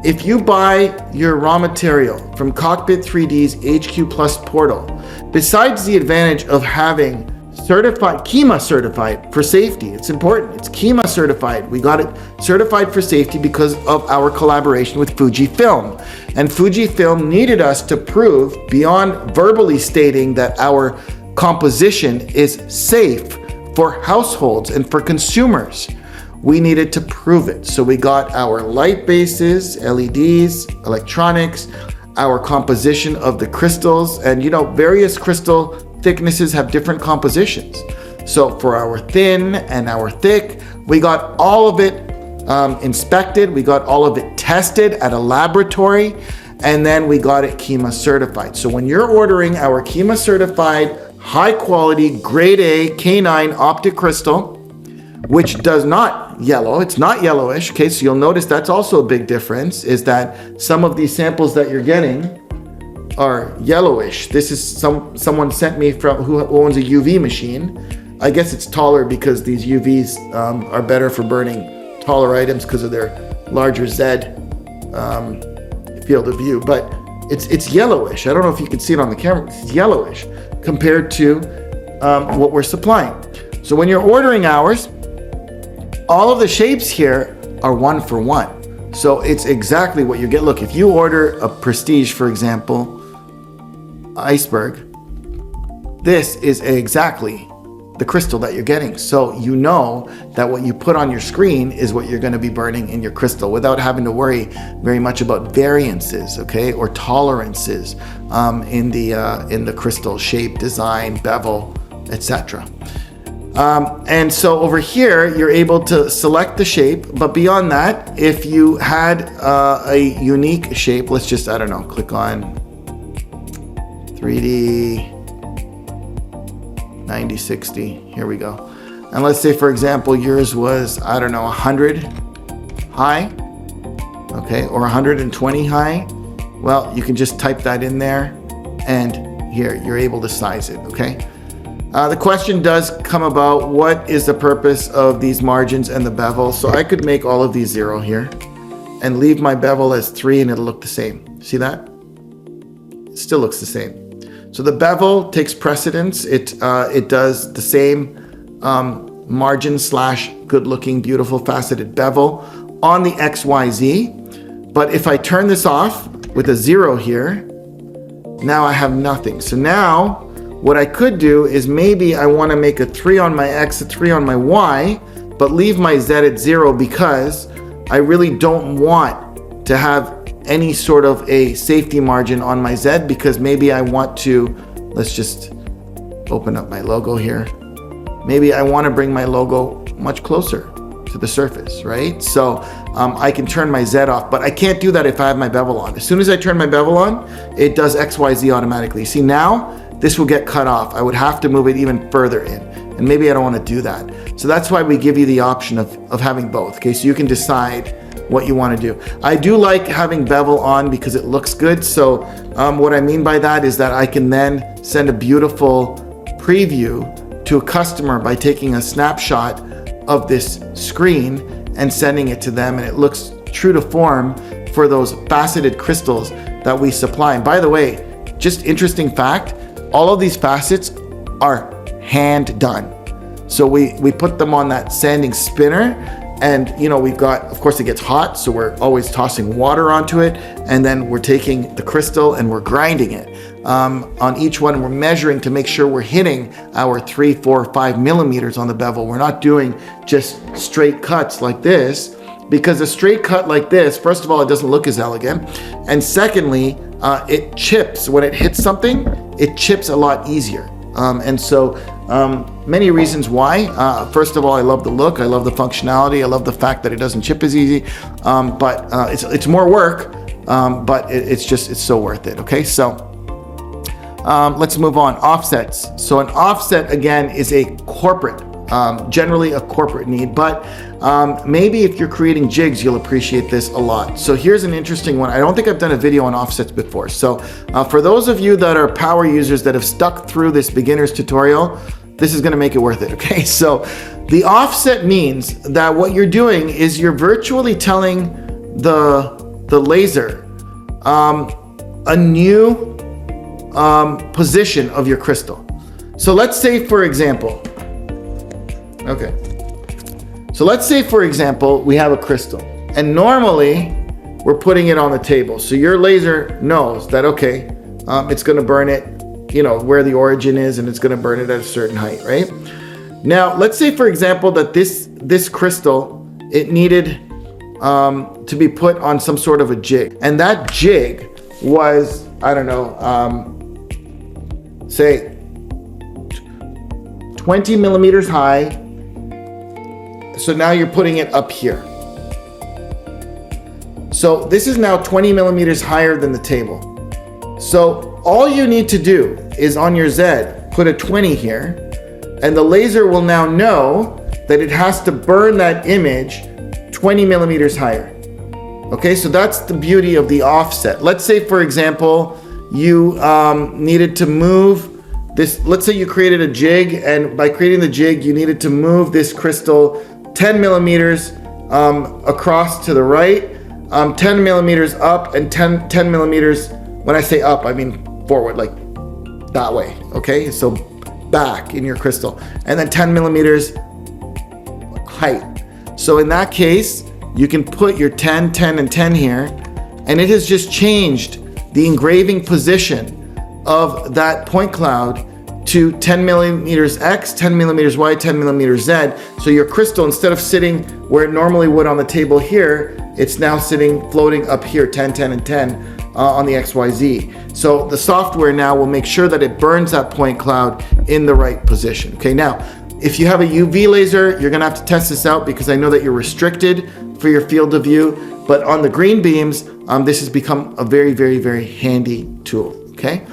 if you buy your raw material from Cockpit3D's HQ Plus portal, besides the advantage of having certified, KEMA certified for safety, it's important, it's KEMA certified. We got it certified for safety because of our collaboration with Fujifilm. And Fujifilm needed us to prove, beyond verbally stating that our composition is safe for households and for consumers, we needed to prove it. So we got our light bases, LEDs, electronics, our composition of the crystals, and you know, various crystal thicknesses have different compositions. So for our thin and our thick, we got all of it inspected, we got all of it tested at a laboratory, and then we got it KEMA certified. So when you're ordering our KEMA certified, high quality, grade A, K9 optic crystal, which does not yellow, it's not yellowish, okay, so you'll notice that's also a big difference, is that some of these samples that you're getting are yellowish. This is someone sent me from who owns a UV machine. I guess it's taller because these UVs are better for burning taller items because of their larger Z field of view, but it's yellowish. I don't know if you can see it on the camera, it's yellowish compared to what we're supplying. So when you're ordering ours, all of the shapes here are 1 for 1. So it's exactly what you get. Look, if you order a Prestige, for example, iceberg, this is exactly the crystal that you're getting. So you know that what you put on your screen is what you're going to be burning in your crystal without having to worry very much about variances, okay, or tolerances in the crystal shape, design, bevel, etc. And so over here, you're able to select the shape, but beyond that, if you had a unique shape, let's just, I don't know, click on 3D 9060, here we go. And let's say, for example, yours was, I don't know, 100 high, okay, or 120 high. Well, you can just type that in there, and here, you're able to size it, okay? The question does come about, what is the purpose of these margins and the bevel? So I could make all of these 0 here and leave my bevel as 3 and it'll look the same. See that? It still looks the same. So the bevel takes precedence. It does the same margin slash good looking, beautiful faceted bevel on the XYZ. But if I turn this off with a 0 here, now I have nothing. So now, what I could do is maybe I want to make a 3 on my X, a 3 on my Y, but leave my Z at 0 because I really don't want to have any sort of a safety margin on my Z, because maybe I want to, let's just open up my logo here. Maybe I want to bring my logo much closer to the surface, right? So I can turn my Z off, but I can't do that if I have my bevel on. As soon as I turn my bevel on, it does XYZ automatically. See, now this will get cut off. I would have to move it even further in, and maybe I don't want to do that. So that's why we give you the option of having both, okay? So you can decide what you want to do. I do like having bevel on because it looks good. So what I mean by that is that I can then send a beautiful preview to a customer by taking a snapshot of this screen and sending it to them, and it looks true to form for those faceted crystals that we supply. And by the way, just interesting fact, all of these facets are hand done. So we put them on that sanding spinner, and you know, we've got, of course it gets hot, so we're always tossing water onto it, and then we're taking the crystal and we're grinding it. On each one, we're measuring to make sure we're hitting our 3, 4, 5 millimeters on the bevel. We're not doing just straight cuts like this, because a straight cut like this, first of all, it doesn't look as elegant, and secondly, it chips. When it hits something, it chips a lot easier. And so many reasons why. First of all, I love the look, I love the functionality, I love the fact that it doesn't chip as easy, but it's more work, but it's so worth it, okay? So let's move on. Offsets. So an offset, again, is a corporate, generally a corporate need, but maybe if you're creating jigs, you'll appreciate this a lot. So here's an interesting one. I don't think I've done a video on offsets before. So for those of you that are power users that have stuck through this beginner's tutorial, this is gonna make it worth it, okay? So the offset means that what you're doing is you're virtually telling the laser a new position of your crystal. So let's say, for example, we have a crystal, and normally we're putting it on the table. So your laser knows that, okay, it's gonna burn it, you know, where the origin is, and it's gonna burn it at a certain height, right? Now, let's say, for example, that this crystal, it needed to be put on some sort of a jig. And that jig was, I don't know, say 20 millimeters high. So now you're putting it up here. So this is now 20 millimeters higher than the table. So all you need to do is on your Z, put a 20 here, and the laser will now know that it has to burn that image 20 millimeters higher. Okay, so that's the beauty of the offset. Let's say, for example, you needed to move this. Let's say you created a jig, and by creating the jig, you needed to move this crystal 10 millimeters across to the right, 10 millimeters up, and 10 millimeters, when I say up, I mean forward, like that way, okay? So back in your crystal, and then 10 millimeters height. So in that case, you can put your 10, 10, and 10 here, and it has just changed the engraving position of that point cloud to 10 millimeters X, 10 millimeters Y, 10 millimeters Z. So your crystal, instead of sitting where it normally would on the table here, it's now sitting, floating up here, 10, 10, and 10 on the XYZ. So the software now will make sure that it burns that point cloud in the right position. Okay, now, if you have a UV laser, you're gonna have to test this out because I know that you're restricted for your field of view, but on the green beams, this has become a very, very, very handy tool, okay?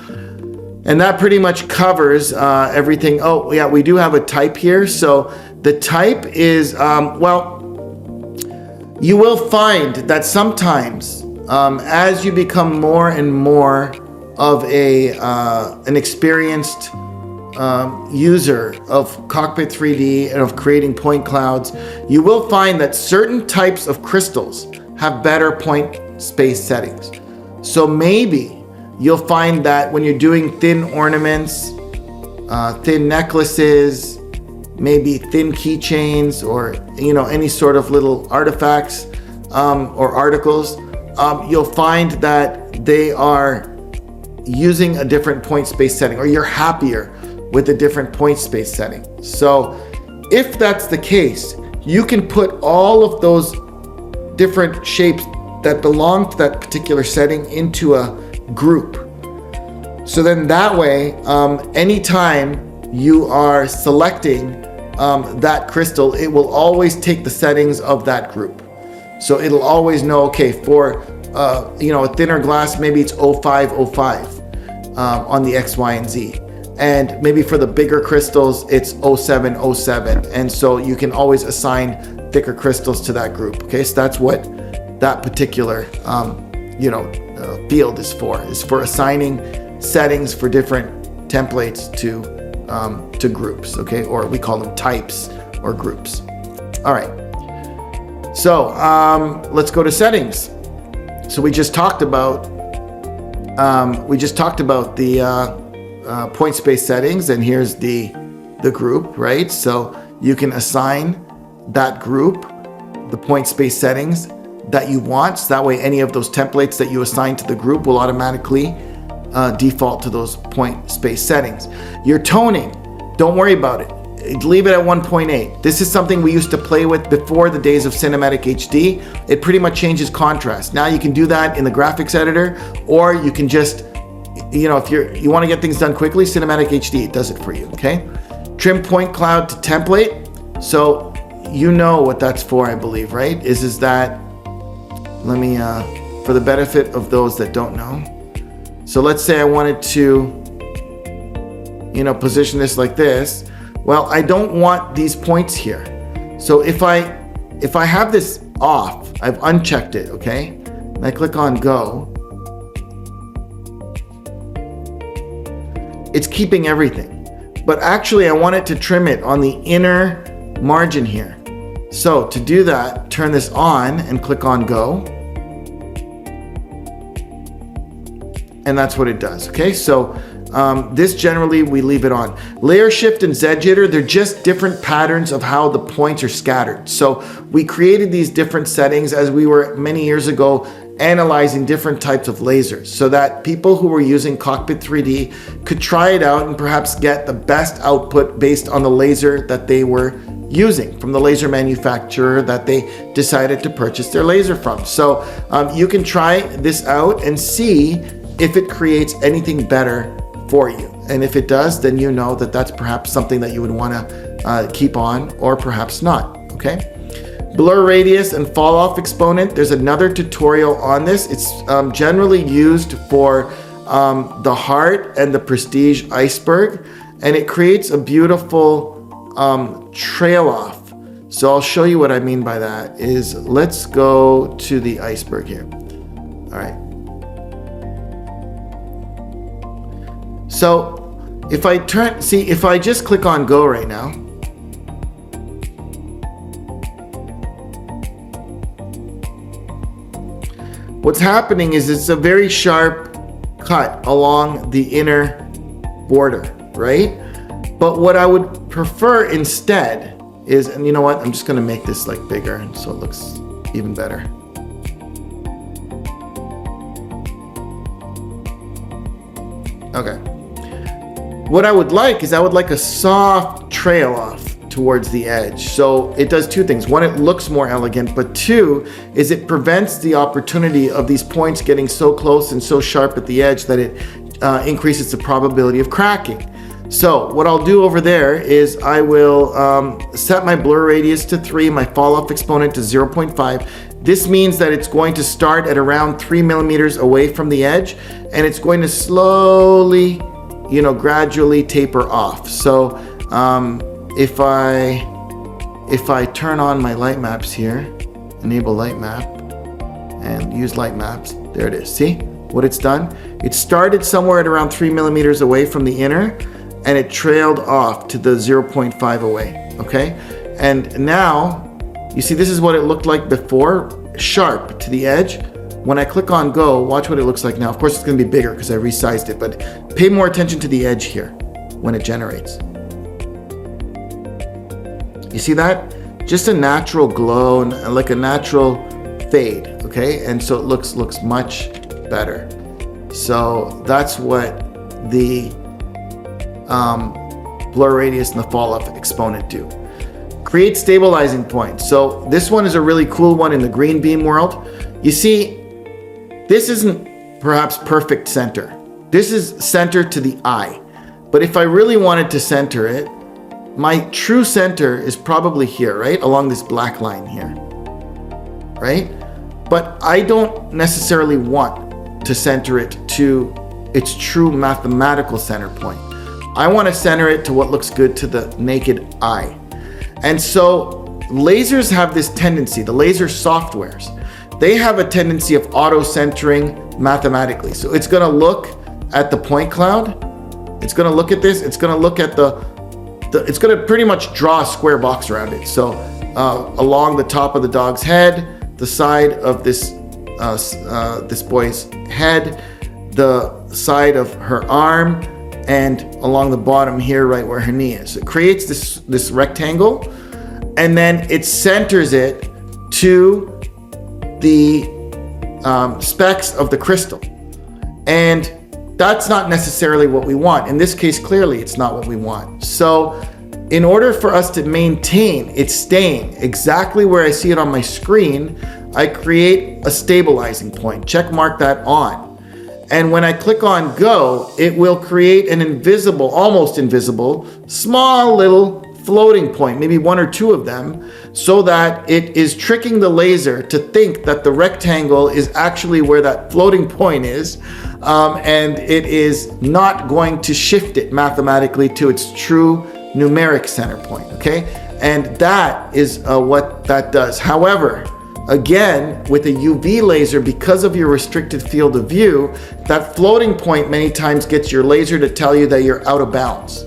And that pretty much covers everything. Oh yeah, we do have a type here. So the type is, well, you will find that sometimes as you become more and more of an experienced user of Cockpit3D and of creating point clouds, you will find that certain types of crystals have better point space settings. So maybe you'll find that when you're doing thin ornaments, thin necklaces, maybe thin keychains, or any sort of little artifacts or articles, you'll find that they are using a different point space setting, or you're happier with a different point space setting. So if that's the case, you can put all of those different shapes that belong to that particular setting into a group. So then that way, anytime you are selecting that crystal, it will always take the settings of that group. So it'll always know, okay, for a thinner glass, maybe it's 0505 on the X, Y, and Z. And maybe for the bigger crystals, it's 0707. And so you can always assign thicker crystals to that group. Okay, so that's what that particular field is for assigning settings for different templates to groups, okay, or we call them types or groups. All right, so let's go to settings. So we just talked about the point space settings, and here's the group, right? So you can assign that group the point space settings that you want. So that way any of those templates that you assign to the group will automatically default to those point space settings. Your toning, don't worry about it. Leave it at 1.8. This is something we used to play with before the days of Cinematic HD. It pretty much changes contrast. Now you can do that in the graphics editor, or you can just, if you want to get things done quickly, Cinematic HD does it for you, okay? Trim point cloud to template. So you know what that's for, I believe, right? Is that, let me, for the benefit of those that don't know. So let's say I wanted to position this like this, well, I don't want these points here. So if I have this off, I've unchecked it, okay? And I click on go. It's keeping everything. But actually I want it to trim it on the inner margin here. So to do that, turn this on and click on go. And that's what it does, okay? So this generally we leave it on. Layer shift and Z jitter, they're just different patterns of how the points are scattered. So we created these different settings as we were many years ago analyzing different types of lasers so that people who were using Cockpit3D could try it out and perhaps get the best output based on the laser that they were using from the laser manufacturer that they decided to purchase their laser from. So you can try this out and see if it creates anything better for you. And if it does, then you know that that's perhaps something that you would want to keep on, or perhaps not, okay? Blur radius and fall off exponent, there's another tutorial on this. It's generally used for the heart and the prestige iceberg, and it creates a beautiful trail off. So I'll show you what I mean by that is, let's go to the iceberg here. All right. So if I if I just click on go right now, what's happening is it's a very sharp cut along the inner border, right? But what I would prefer instead is, and you know what, I'm just gonna make this like bigger so it looks even better. Okay. What I would like is I would like a soft trail off towards the edge. So it does two things. One, it looks more elegant, but two is it prevents the opportunity of these points getting so close and so sharp at the edge that it increases the probability of cracking. So what I'll do over there is I will set my blur radius to 3, my fall off exponent to 0.5. This means that it's going to start at around 3 millimeters away from the edge, and it's going to slowly, gradually taper off. So if I turn on my light maps here, enable light map, and use light maps, there it is. See what it's done? It started somewhere at around 3 millimeters away from the inner, and it trailed off to the 0.5 away, okay? And now, you see this is what it looked like before, sharp to the edge. When I click on go, watch what it looks like now. Of course, it's gonna be bigger because I resized it, but pay more attention to the edge here when it generates. You see that? Just a natural glow and like a natural fade, okay? And so it looks much better. So that's what the blur radius and the fall off exponent do. Create stabilizing points. So this one is a really cool one in the green beam world. You see, this isn't perhaps perfect center. This is center to the eye. But if I really wanted to center it, my true center is probably here, right? Along this black line here, right? But I don't necessarily want to center it to its true mathematical center point. I want to center it to what looks good to the naked eye. And so lasers have this tendency, the laser softwares, they have a tendency of auto-centering mathematically. So it's gonna look at the point cloud, it's gonna look at this, it's gonna look at it's gonna pretty much draw a square box around it. So along the top of the dog's head, the side of this boy's head, the side of her arm, and along the bottom here, right where her knee is. It creates this rectangle, and then it centers it to the specs of the crystal. And that's not necessarily what we want. In this case, clearly it's not what we want. So in order for us to maintain it staying exactly where I see it on my screen, I create a stabilizing point. Check mark that on. And when I click on go, it will create an invisible, almost invisible, small little floating point, maybe one or two of them, so that it is tricking the laser to think that the rectangle is actually where that floating point is, and it is not going to shift it mathematically to its true numeric center point, okay? And that is what that does. However, again, with a UV laser, because of your restricted field of view, that floating point many times gets your laser to tell you that you're out of bounds.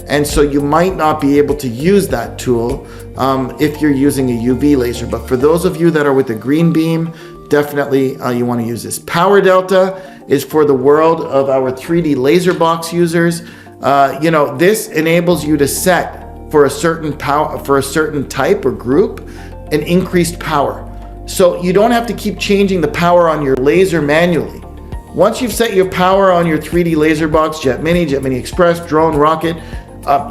And so you might not be able to use that tool if you're using a UV laser. But for those of you that are with a green beam, definitely you want to use this. Power delta is for the world of our 3D laser box users. This enables you to set for a certain power, for a certain type or group, an increased power. So you don't have to keep changing the power on your laser manually. Once you've set your power on your 3D laser box, Jet Mini Express, drone, rocket,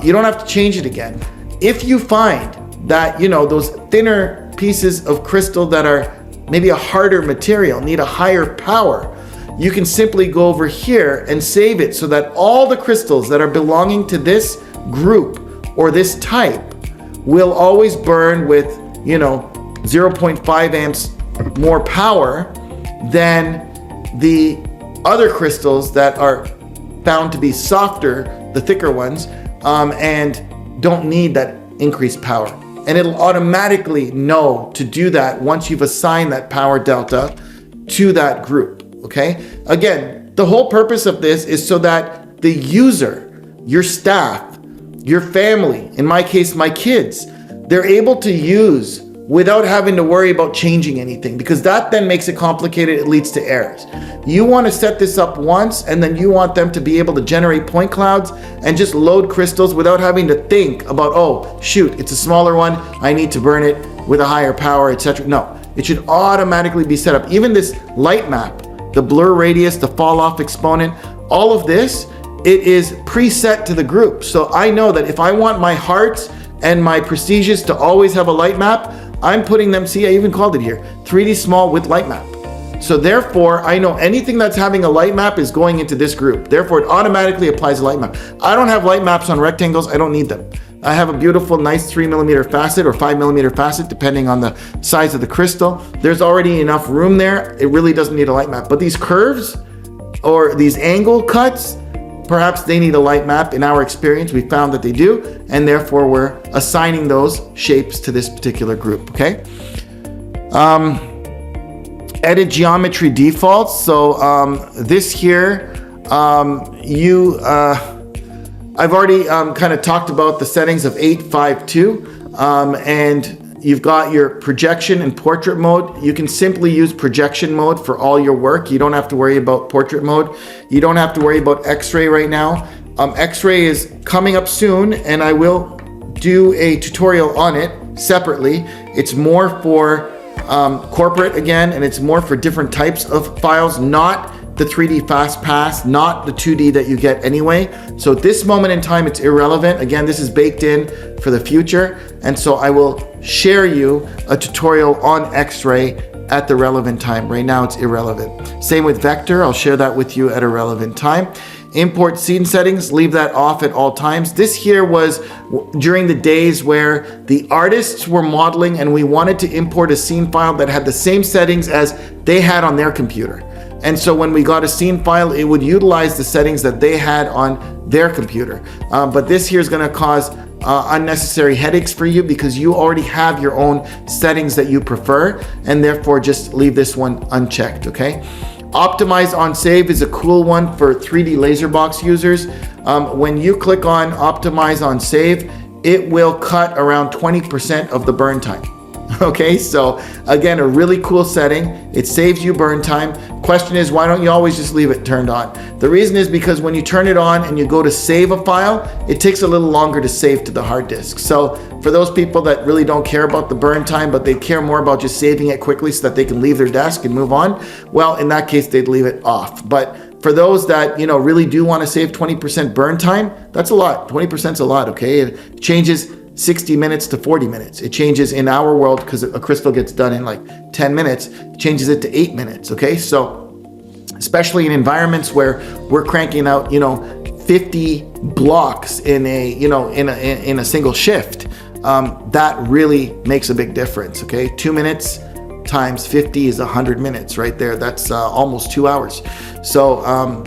you don't have to change it again. If you find that, those thinner pieces of crystal that are maybe a harder material need a higher power, you can simply go over here and save it so that all the crystals that are belonging to this group or this type will always burn with, 0.5 amps more power than the other crystals that are found to be softer, the thicker ones, and don't need that increased power. And it'll automatically know to do that once you've assigned that power delta to that group, okay? Again, the whole purpose of this is so that the user, your staff, your family, in my case, my kids, they're able to use without having to worry about changing anything, because that then makes it complicated. It leads to errors. You want to set this up once, and then you want them to be able to generate point clouds and just load crystals without having to think about, oh, shoot, it's a smaller one, I need to burn it with a higher power, etc. No, it should automatically be set up. Even this light map, the blur radius, the fall off exponent, all of this, it is preset to the group. So I know that if I want my hearts and my prestiges to always have a light map, I'm putting them, see, I even called it here, 3D small with light map. So therefore, I know anything that's having a light map is going into this group. Therefore, it automatically applies a light map. I don't have light maps on rectangles. I don't need them. I have a beautiful, nice 3mm facet or 5mm facet, depending on the size of the crystal. There's already enough room there. It really doesn't need a light map. But these curves or these angle cuts, perhaps they need a light map. In our experience, we found that they do, and therefore we're assigning those shapes to this particular group, okay? Edit geometry defaults. So this here, I've already kind of talked about the settings of 852, and you've got your projection and portrait mode. You can simply use projection mode for all your work. You don't have to worry about portrait mode. You don't have to worry about X-ray right now. X-ray is coming up soon, and I will do a tutorial on it separately. It's more for corporate again, and it's more for different types of files, not the 3D fast pass, not the 2D that you get anyway. So at this moment in time, it's irrelevant. Again, this is baked in for the future. And so I will share you a tutorial on X-ray at the relevant time. Right now it's irrelevant. Same with vector, I'll share that with you at a relevant time. Import scene settings, leave that off at all times. This here was during the days where the artists were modeling and we wanted to import a scene file that had the same settings as they had on their computer. And so when we got a scene file, it would utilize the settings that they had on their computer. But this here is going to cause unnecessary headaches for you because you already have your own settings that you prefer, and therefore just leave this one unchecked, okay? Optimize on save is a cool one for 3D laser box users. When you click on optimize on save, it will cut around 20% of the burn time. Okay, so again, a really cool setting. It saves you burn time. Question is, why don't you always just leave it turned on? The reason is because when you turn it on and you go to save a file, it takes a little longer to save to the hard disk. So for those people that really don't care about the burn time, but they care more about just saving it quickly so that they can leave their desk and move on, well, in that case, they'd leave it off. But for those that, really do want to save 20% burn time, that's a lot. 20% is a lot, okay? It changes 60 minutes to 40 minutes. It changes in our world because a crystal gets done in like 10 minutes, it changes it to 8 minutes, okay? So especially in environments where we're cranking out, 50 blocks in a single shift, that really makes a big difference. Okay, 2 minutes times 50 is 100 minutes right there. That's almost 2 hours. So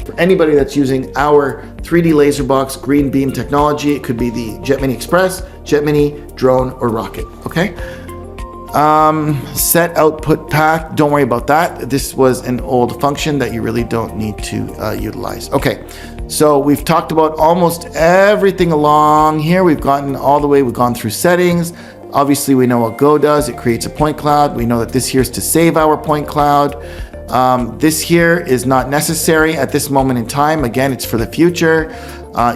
for anybody that's using our 3D laser box green beam technology, it could be the Jet Mini Express, Jet Mini, drone, or rocket. Okay. Set output path, don't worry about that. This was an old function that you really don't need to utilize. Okay, so we've talked about almost everything along here. We've gotten all the way, we've gone through settings. Obviously we know what Go does, it creates a point cloud. We know that this here is to save our point cloud. This here is not necessary at this moment in time. Again, it's for the future.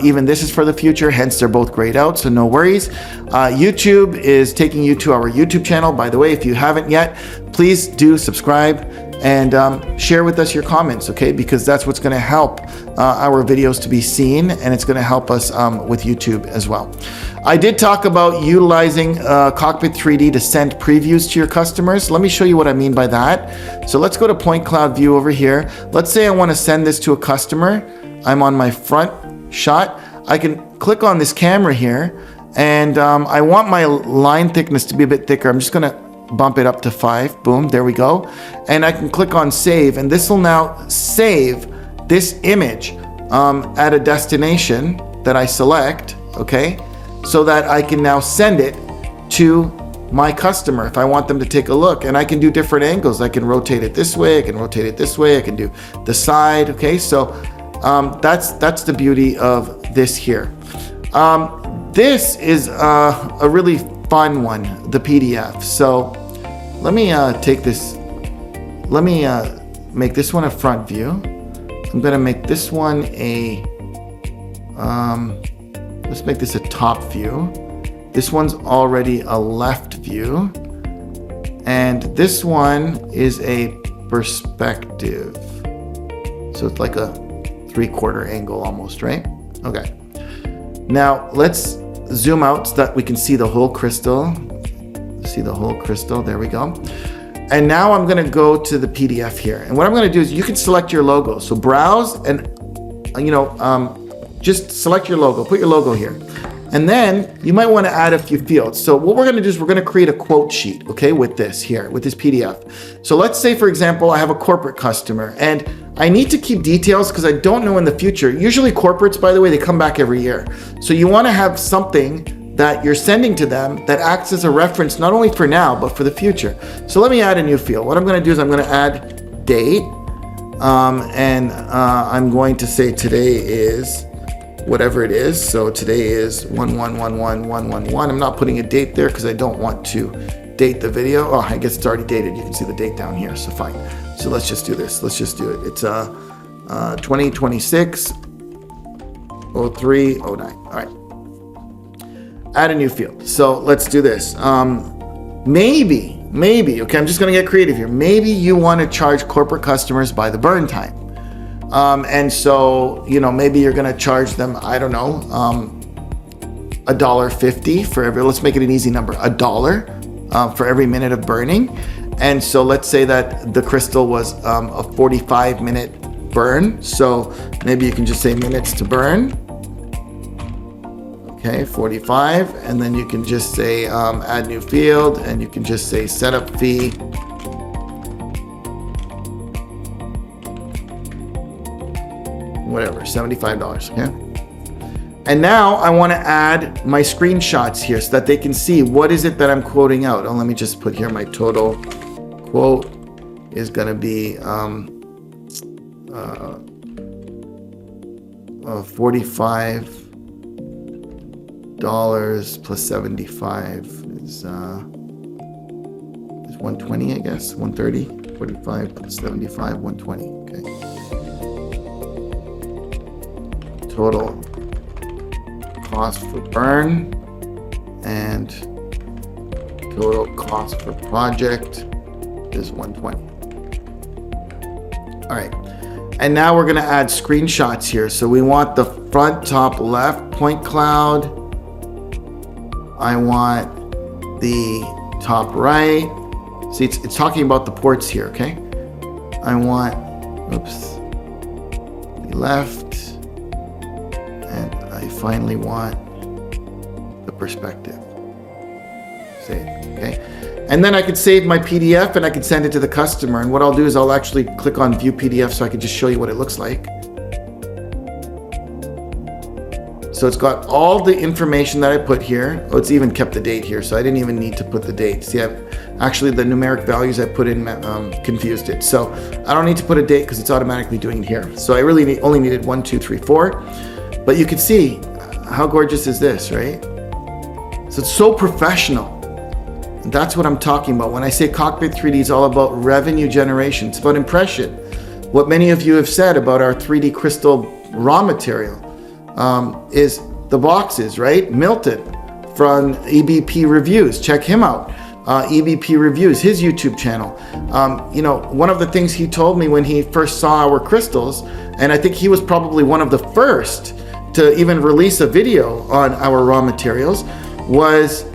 Even this is for the future, hence they're both grayed out, so no worries. YouTube is taking you to our YouTube channel. By the way, if you haven't yet, please do subscribe and share with us your comments, okay? Because that's what's gonna help our videos to be seen, and it's gonna help us with YouTube as well. I did talk about utilizing Cockpit3D to send previews to your customers. Let me show you what I mean by that. So let's go to point cloud view over here. Let's say I wanna send this to a customer. I'm on my front shot. I can click on this camera here, and I want my line thickness to be a bit thicker. I'm just gonna bump it up to 5. Boom, there we go. And I can click on save, and this will now save this image at a destination that I select, okay? So that I can now send it to my customer if I want them to take a look. And I can do different angles. I can rotate it this way, I can rotate it this way, I can do the side, okay? So that's the beauty of this here. This is a really fun one, the PDF. So let me take this, let me make this one a front view. I'm gonna make this one a, let's make this a top view. This one's already a left view. And this one is a perspective. So it's like a 3/4 angle almost, right? Okay. Now let's zoom out so that we can see the whole crystal. See the whole crystal, there we go. And now I'm gonna go to the PDF here. And what I'm gonna do is you can select your logo. So browse and, just select your logo, put your logo here. And then you might wanna add a few fields. So what we're gonna do is we're gonna create a quote sheet, okay, with this here, with this PDF. So let's say, for example, I have a corporate customer and I need to keep details because I don't know in the future. Usually corporates, by the way, they come back every year. So you wanna have something that you're sending to them that acts as a reference, not only for now, but for the future. So let me add a new field. What I'm gonna do is I'm gonna add date, and I'm going to say today is whatever it is. So today is 1/1/1/1/1/1. I'm not putting a date there because I don't want to date the video. Oh, I guess it's already dated. You can see the date down here, so fine. So let's just do this. Let's just do it. It's 2026/03/09. All right. Add a new field. So let's do this. Maybe, okay, I'm just gonna get creative here. Maybe you wanna charge corporate customers by the burn time. And so, maybe you're gonna charge them, I don't know, $1.50 for every, let's make it an easy number, $1 for every minute of burning. And so let's say that the crystal was a 45-minute burn. So maybe you can just say minutes to burn. Okay, 45, and then you can just say add new field, and you can just say setup fee. Whatever, $75, okay? And now I wanna add my screenshots here so that they can see what is it that I'm quoting out. Oh, let me just put here my total quote is gonna be 45 dollars plus 75 is 120, I guess, 130. 45 plus 75, 120. Okay. Total cost for burn and total cost for project is 120. All right. And now we're gonna add screenshots here. So we want the front top left point cloud. I want the top right. See, it's talking about the ports here, okay? I want, oops, the left I finally want the perspective. Save, okay? And then I could save my PDF and I could send it to the customer. And what I'll do is I'll actually click on View PDF so I can just show you what it looks like. So it's got all the information that I put here. Oh, it's even kept the date here, so I didn't even need to put the date. See, actually the numeric values I put in confused it. So I don't need to put a date because it's automatically doing it here. So I really only needed 1, 2, 3, 4. But you can see how gorgeous is this, right? So it's so professional. And that's what I'm talking about. When I say Cockpit3D is all about revenue generation, it's about impression. What many of you have said about our 3D crystal raw material is the boxes, right? Milton from EBP Reviews, check him out. EBP Reviews, his YouTube channel. You know, one of the things he told me when he first saw our crystals, and I think he was probably one of the first to even release a video on our raw materials, was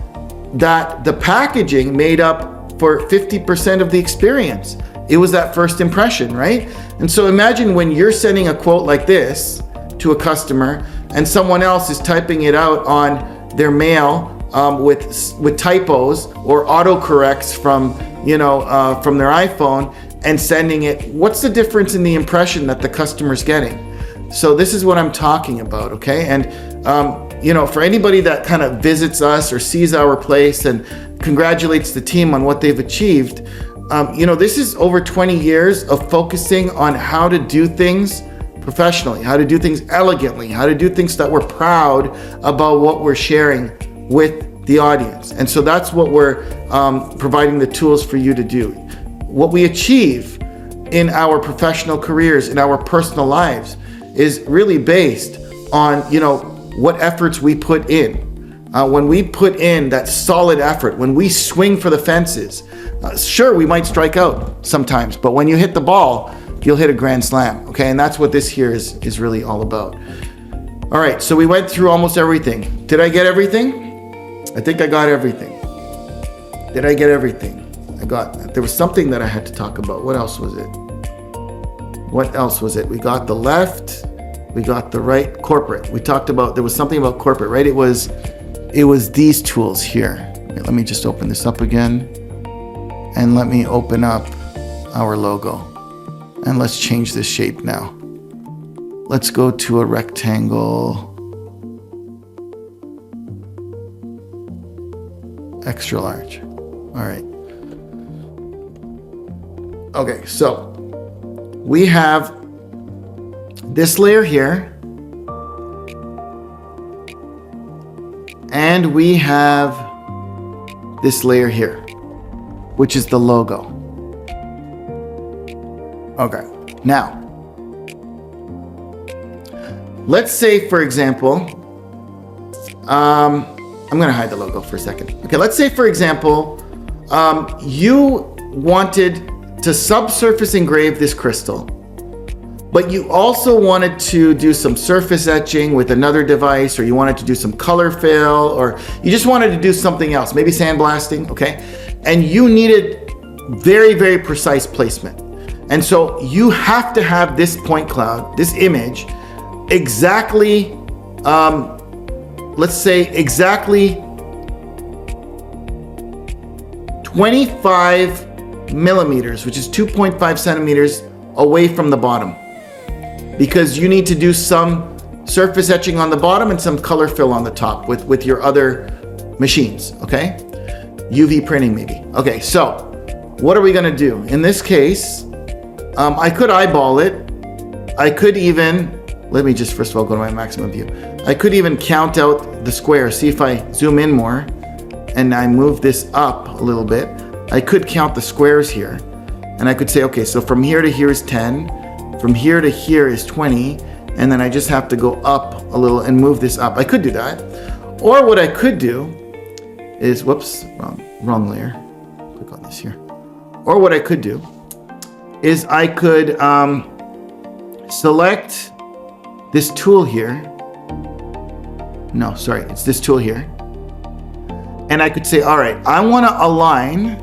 that the packaging made up for 50% of the experience. It was that first impression, right? And so imagine when you're sending a quote like this to a customer and someone else is typing it out on their mail with typos or autocorrects from, you know, from their iPhone and sending it. What's the difference in the impression that the customer's getting? So this is what I'm talking about, okay? And you know, for anybody that kind of visits us or sees our place and congratulates the team on what they've achieved, you know, this is over 20 years of focusing on how to do things professionally, how to do things elegantly, how to do things that we're proud about what we're sharing with the audience. And so that's what we're providing the tools for you to do. What we achieve in our professional careers, in our personal lives, is really based on, you know, what efforts we put in. When we put in that solid effort, when we swing for the fences, sure, we might strike out sometimes, but when you hit the ball, you'll hit a grand slam, okay? And that's what this here is really all about. All right, so we went through almost everything. Did I get everything? I think I got everything. Did I get everything? There was something that I had to talk about. What else was it? What else was it? We got the left, we got the right, corporate. We talked about, there was something about corporate, right? It was these tools here. Let me just open this up again. And let me open up our logo. And let's change this shape now. Let's go to a rectangle. Extra large. All right. Okay, so we have this layer here. And we have this layer here, which is the logo. Okay, now, let's say, for example, I'm gonna hide the logo for a second. Okay, let's say, for example, you wanted to subsurface engrave this crystal, but you also wanted to do some surface etching with another device, or you wanted to do some color fill, or you just wanted to do something else, maybe sandblasting, okay? And you needed very, very precise placement. And so you have to have this point cloud, this image, exactly, let's say exactly 25 millimeters, which is 2.5 centimeters away from the bottom. Because you need to do some surface etching on the bottom and some color fill on the top with your other machines, okay? UV printing maybe. Okay, so what are we gonna do? In this case, I could eyeball it. I could even, let me just first of all go to my maximum view. I could even count out the square. See if I zoom in more and I move this up a little bit. I could count the squares here. And I could say, okay, so from here to here is 10. From here to here is 20. And then I just have to go up a little and move this up. I could do that. Or what I could do is, whoops, wrong layer. Click on this here. Or what I could do is I could select this tool here. No, sorry, it's this tool here. And I could say, all right, I want to align,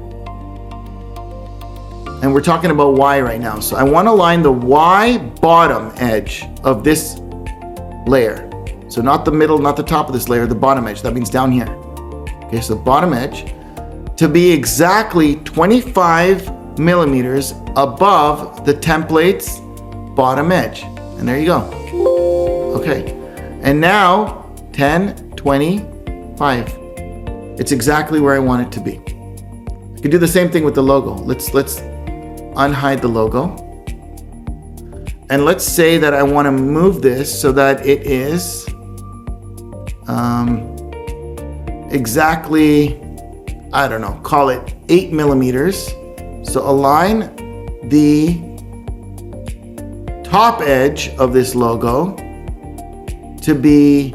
and we're talking about Y right now. So I want to align the Y bottom edge of this layer. So not the middle, not the top of this layer, the bottom edge. That means down here. Okay, so bottom edge to be exactly 25 millimeters above the template's bottom edge. And there you go. Okay, and now 10, 25. It's exactly where I want it to be. I can do the same thing with the logo. Let's unhide the logo. And let's say that I want to move this so that it is exactly, I don't know, call it 8 millimeters. So align the top edge of this logo to be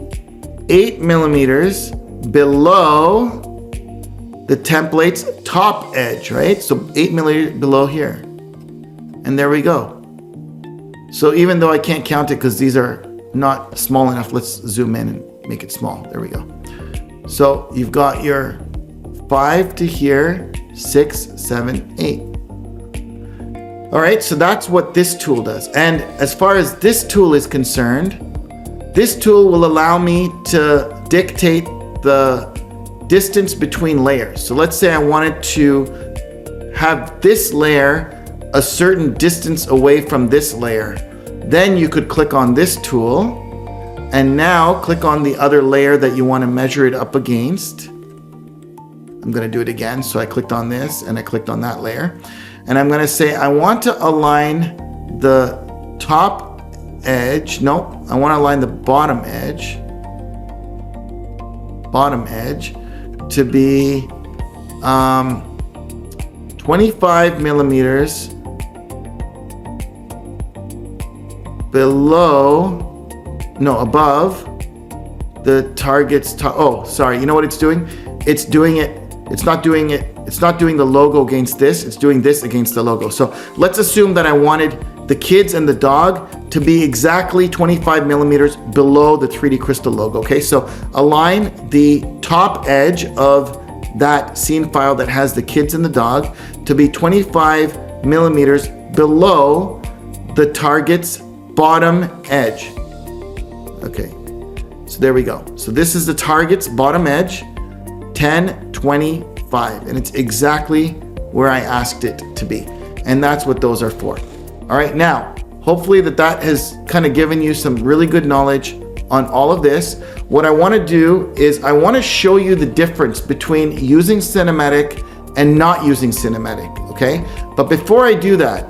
8 millimeters below the template's top edge, right? So 8 millimeters below here. And there we go. So even though I can't count it because these are not small enough, let's zoom in and make it small. There we go. So you've got your 5 to here, 6, 7, 8. All right, so that's what this tool does. And as far as this tool is concerned, this tool will allow me to dictate the distance between layers. So let's say I wanted to have this layer a certain distance away from this layer. Then you could click on this tool and now click on the other layer that you want to measure it up against. I'm going to do it again. So I clicked on this and I clicked on that layer. And I'm going to say I want to align the top edge. No, I want to align the bottom edge. Bottom edge to be 25 millimeters above the target's top. Oh, sorry. You know what it's doing? It's doing it. It's not doing the logo against this. It's doing this against the logo. So let's assume that I wanted the kids and the dog to be exactly 25 millimeters below the 3D Crystal logo. Okay, so align the top edge of that scene file that has the kids and the dog to be 25 millimeters below the target's bottom edge. Okay, so there we go. So this is the target's bottom edge, 10, 25, and it's exactly where I asked it to be. And that's what those are for. All right, now, hopefully that has kind of given you some really good knowledge on all of this. What I want to do is I want to show you the difference between using cinematic and not using cinematic, okay? But before I do that,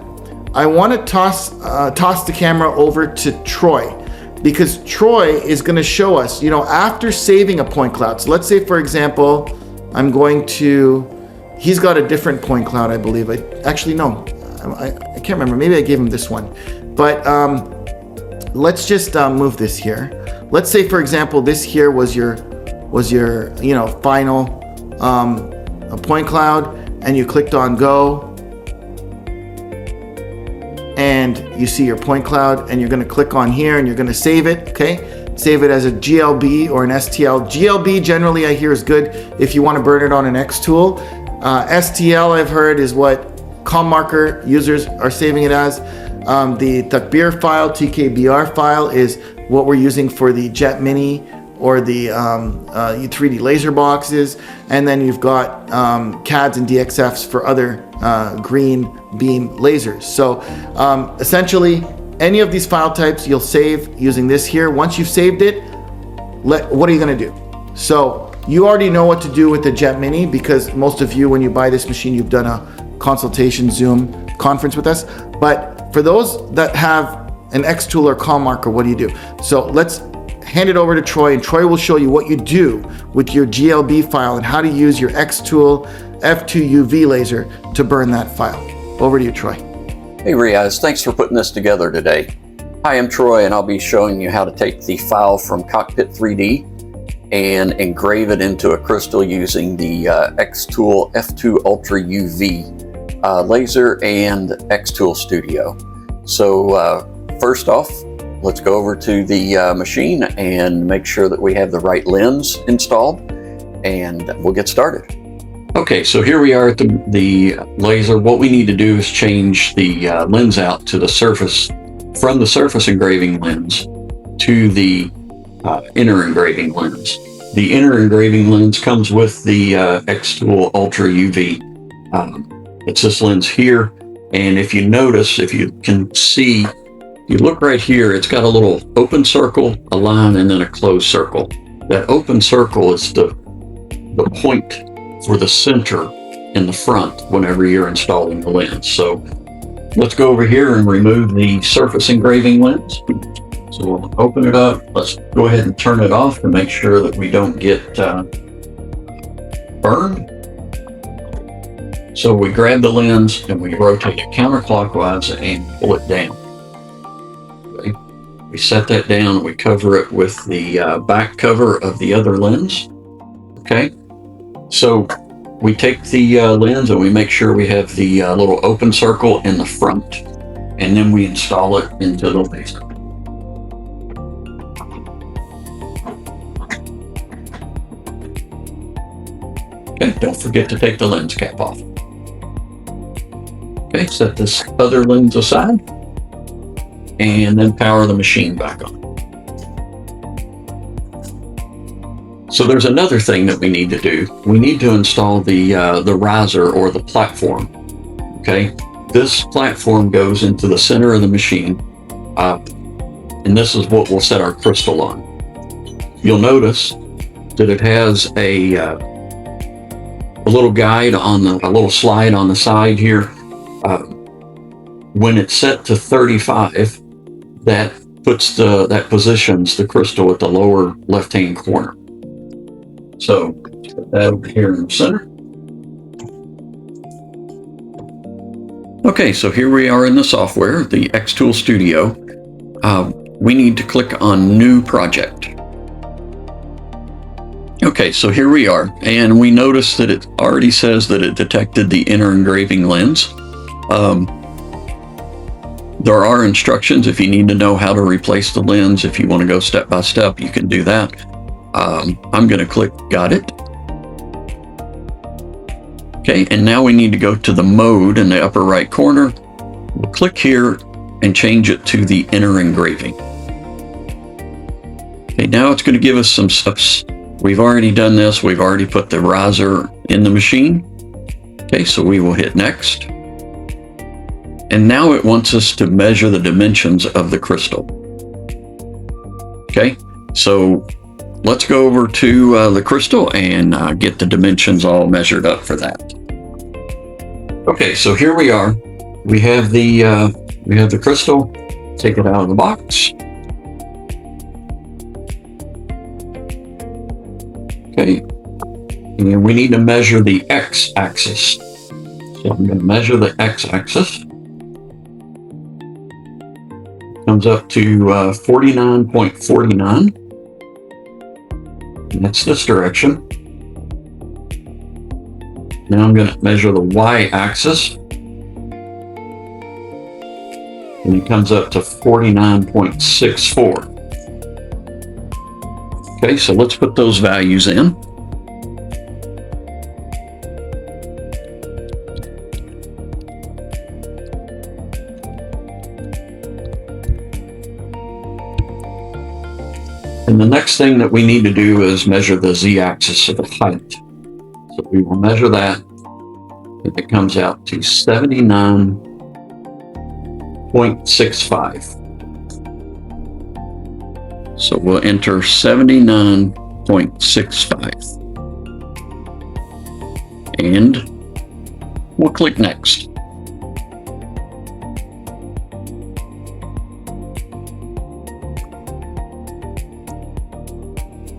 I want to toss the camera over to Troy, because Troy is going to show us, after saving a point cloud. So let's say, for example, he's got a different point cloud, I believe. I can't remember. Maybe I gave him this one. But let's just move this here. Let's say, for example, this here was your final point cloud, and you clicked on go. And you see your point cloud, and you're going to click on here and you're going to save it. Okay, save it as a GLB or an STL. GLB generally I hear is good if you want to burn it on an Xtool. STL I've heard is what ComMarker users are saving it as. The Takbir file, TKBR file, is what we're using for the Jet Mini or the 3D laser boxes. And then you've got CADs and DXFs for other green beam lasers. So essentially, any of these file types you'll save using this here. Once you've saved it, what are you going to do? So you already know what to do with the Jet Mini, because most of you, when you buy this machine, you've done a consultation Zoom conference with us. But for those that have an Xtool or ComMarker, what do you do? So let's hand it over to Troy, and Troy will show you what you do with your GLB file and how to use your Xtool F2 UV laser to burn that file. Over to you, Troy.
Hey Riaz, thanks for putting this together today. Hi, I'm Troy, and I'll be showing you how to take the file from Cockpit3D and engrave it into a crystal using the Xtool F2 Ultra UV laser and Xtool Studio. So first off, let's go over to the machine and make sure that we have the right lens installed, and we'll get started.
Okay, so here we are at the laser. What we need to do is change the lens out to the surface, from the surface engraving lens to the inner engraving lens. The inner engraving lens comes with the Xtool Ultra UV. It's this lens here, and if you notice, if you can see, you look right here, it's got a little open circle, a line, and then a closed circle. That open circle is the point for the center in the front whenever you're installing the lens. So let's go over here and remove the surface engraving lens. So we'll open it up. Let's go ahead and turn it off to make sure that we don't get burned. So we grab the lens and we rotate it counterclockwise and pull it down. Okay. We set that down and we cover it with the back cover of the other lens. Okay. So we take the lens and we make sure we have the little open circle in the front, and then we install it into the laser. Okay, don't forget to take the lens cap off. Okay, set this other lens aside and then power the machine back on. So there's another thing that we need to do. We need to install the riser or the platform. Okay, this platform goes into the center of the machine, and this is what we'll set our crystal on. You'll notice that it has a little guide on a little slide on the side here. When it's set to 35, that positions the crystal at the lower left-hand corner. So put that over here in the center. Okay, so here we are in the software, the Xtool Studio. We need to click on New Project. Okay, so here we are, and we notice that it already says that it detected the inner engraving lens. There are instructions if you need to know how to replace the lens. If you want to go step by step, you can do that. I'm going to click Got It. Okay, and now we need to go to the mode in the upper right corner. We'll click here and change it to the inner engraving. Okay, now it's going to give us some steps. We've already done this. We've already put the riser in the machine. Okay, so we will hit Next. And now it wants us to measure the dimensions of the crystal. Okay, so let's go over to the crystal and get the dimensions all measured up for that. Okay, so here we are. We have the crystal. Take it out of the box. Okay, and we need to measure the x-axis. So I'm going to measure the x-axis. Comes up to 49.49. And that's this direction. Now I'm going to measure the y-axis. And it comes up to 49.64. Okay, so let's put those values in. And the next thing that we need to do is measure the z-axis of the height. So we will measure that, and it comes out to 79.65. So we'll enter 79.65. And we'll click Next.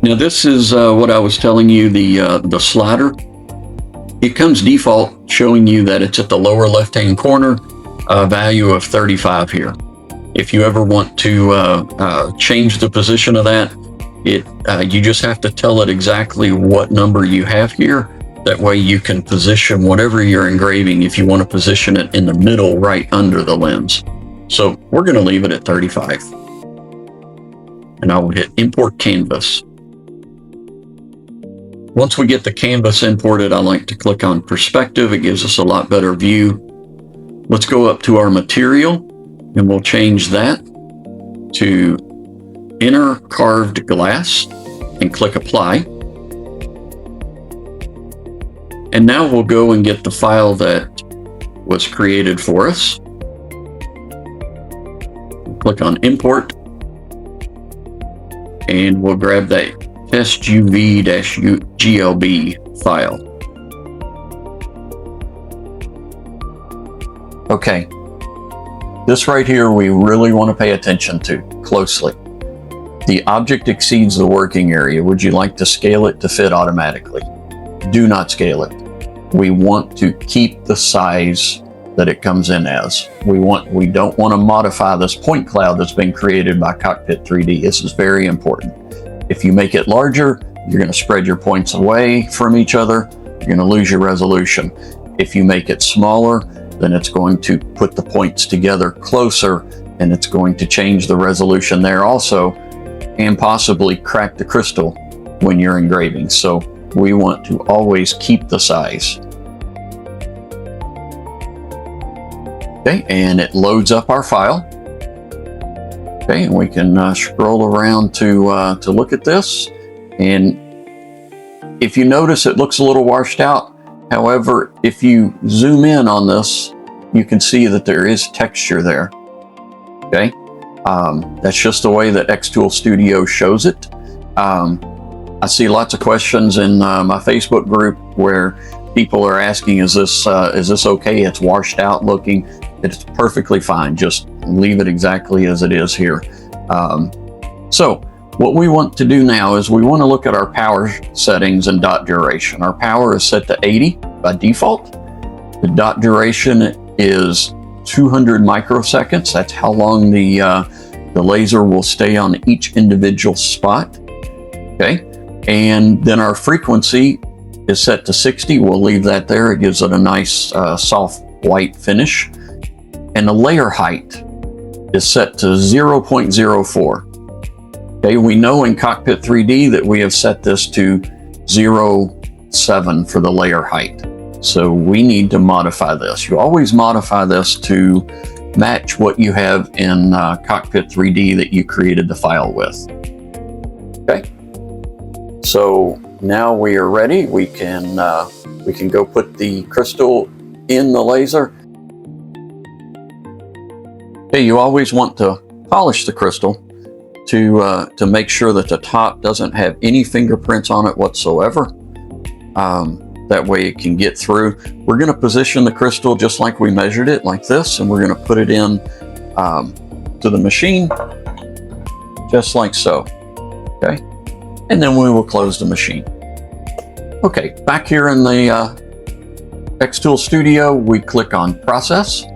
Now this is what I was telling you, the slider. It comes default showing you that it's at the lower left-hand corner, value of 35 here. If you ever want to change the position of that, you just have to tell it exactly what number you have here. That way you can position whatever you're engraving if you want to position it in the middle right under the lens. So we're going to leave it at 35. And I will hit Import Canvas. Once we get the canvas imported, I like to click on Perspective. It gives us a lot better view. Let's go up to our material and we'll change that to inner carved glass and click apply. And now we'll go and get the file that was created for us. Click on import and we'll grab that SUV-GLB file. Okay, this right here we really want to pay attention to closely. The object exceeds the working area. Would you like to scale it to fit automatically? Do not scale it. We want to keep the size that it comes in as. We don't want to modify this point cloud that's been created by Cockpit3D. This is very important. If you make it larger, you're going to spread your points away from each other. You're going to lose your resolution. If you make it smaller, then it's going to put the points together closer and it's going to change the resolution there also and possibly crack the crystal when you're engraving. So we want to always keep the size. Okay, and it loads up our file. Okay, and we can scroll around to look at this. And if you notice, it looks a little washed out. However, if you zoom in on this, you can see that there is texture there. Okay, that's just the way that Xtool Studio shows it. I see lots of questions in my Facebook group where people are asking, is this okay? It's washed out looking. It's perfectly fine. Just leave it exactly as it is here. So what we want to do now is we want to look at our power settings and dot duration. Our power is set to 80 by default. The dot duration is 200 microseconds. That's how long the laser will stay on each individual spot. Okay, and then our frequency is set to 60. We'll leave that there. It gives it a nice soft white finish. And the layer height is set to 0.04. Okay, we know in Cockpit3D that we have set this to 0.7 for the layer height. So we need to modify this. You always modify this to match what you have in Cockpit3D that you created the file with. Okay, so now we are ready. We can go put the crystal in the laser. Okay, you always want to polish the crystal to make sure that the top doesn't have any fingerprints on it whatsoever. That way it can get through. We're going to position the crystal just like we measured it, like this, and we're going to put it in to the machine, just like so. Okay, and then we will close the machine. Okay, back here in the Xtool Studio, we click on Process.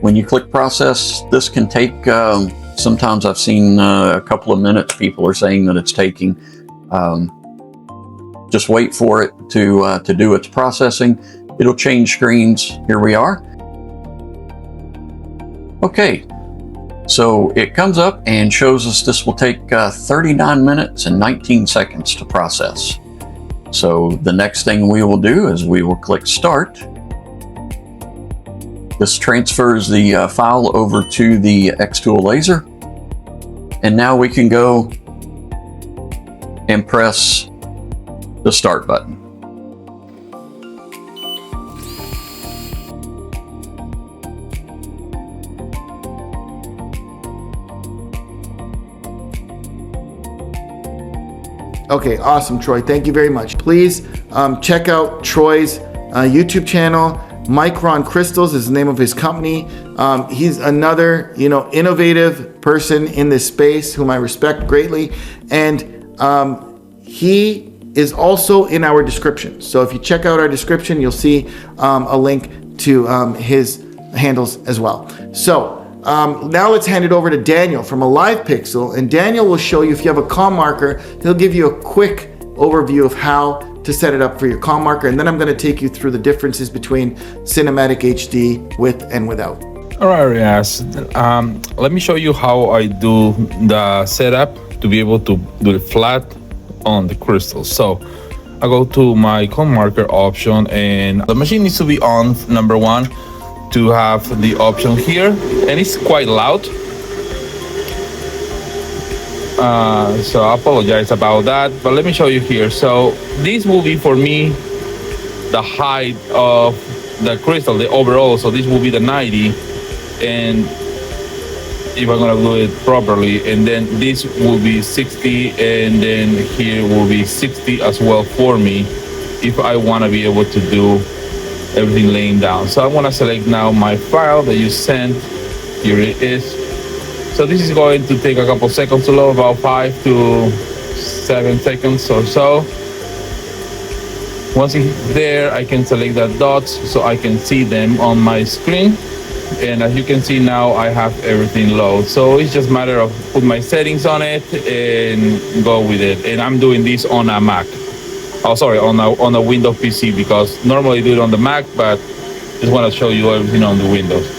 When you click Process, this can take, sometimes I've seen a couple of minutes. People are saying that it's taking. Just wait for it to do its processing. It'll change screens. Here we are. Okay, so it comes up and shows us this will take 39 minutes and 19 seconds to process. So the next thing we will do is we will click Start. This transfers the file over to the Xtool laser. And now we can go and press the Start button.
Okay, awesome, Troy. Thank you very much. Please check out Troy's YouTube channel. Micron Crystals is the name of his company. He's another, innovative person in this space whom I respect greatly, and he is also in our description. So if you check out our description, you'll see a link to his handles as well. So now let's hand it over to Daniel from Alive Pixel, and Daniel will show you, if you have a ComMarker, he'll give you a quick overview of how to set it up for your ComMarker, and then I'm going to take you through the differences between Cinematic HD with and without.
All right, yes. Let me show you how I do the setup to be able to do it flat on the crystal. So I go to my ComMarker option, and the machine needs to be on, number one, to have the option here, and it's quite loud. So I apologize about that, but let me show you here. So this will be for me the height of the crystal, the overall. So this will be the 90, and if I'm gonna do it properly, and then this will be 60, and then here will be 60 as well for me if I want to be able to do everything laying down. So I'm gonna select now my file that you sent. Here it is. So this is going to take a couple seconds to load, about 5 to 7 seconds or so. Once it's there, I can select the dots so I can see them on my screen. And as you can see now, I have everything low. So it's just a matter of put my settings on it and go with it. And I'm doing this on a Mac. Oh, sorry, on a Windows PC, because normally I do it on the Mac, but just want to show you everything on the Windows.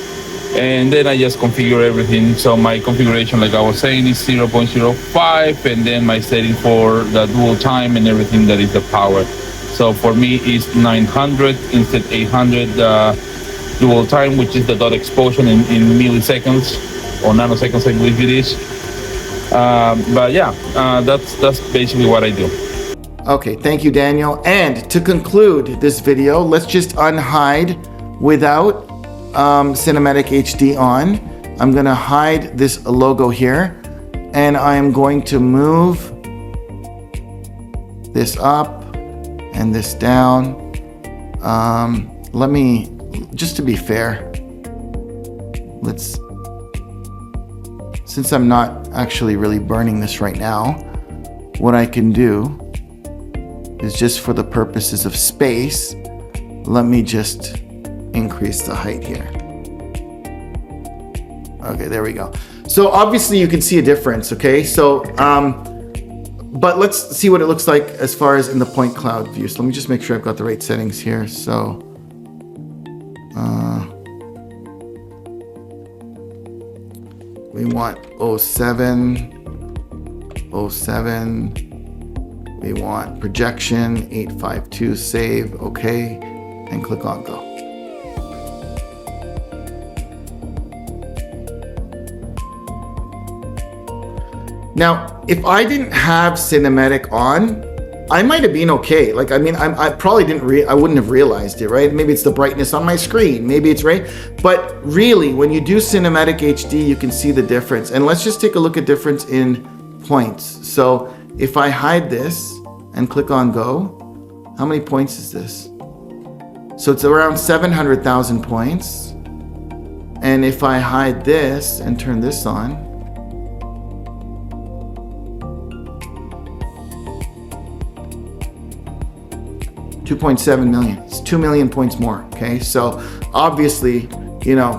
And then I just configure everything. So my configuration, like I was saying, is 0.05, and then my setting for the dual time and everything, that is the power. So for me, it's 900 instead 800 dual time, which is the dot exposure in milliseconds or nanoseconds, I believe it is. But yeah, that's basically what I do.
Okay, thank you, Daniel. And to conclude this video, let's just unhide without Cinematic HD on. I'm gonna hide this logo here, and I am going to move this up and this down. Let me, just to be fair, since I'm not actually really burning this right now, what I can do is, just for the purposes of space, let me just increase the height here. Okay, there we go. So obviously you can see a difference, okay? So, but let's see what it looks like as far as in the point cloud view. So let me just make sure I've got the right settings here. So, we want 07, we want projection, 852, save, okay, and click on go. Now, if I didn't have cinematic on, I might have been okay. Like, I mean, I probably I wouldn't have realized it, right? Maybe it's the brightness on my screen, maybe it's right. But really, when you do cinematic HD, you can see the difference. And let's just take a look at difference in points. So if I hide this and click on go, how many points is this? So it's around 700,000 points. And if I hide this and turn this on, $2.7 million. It's 2 million points more, okay? So obviously, you know,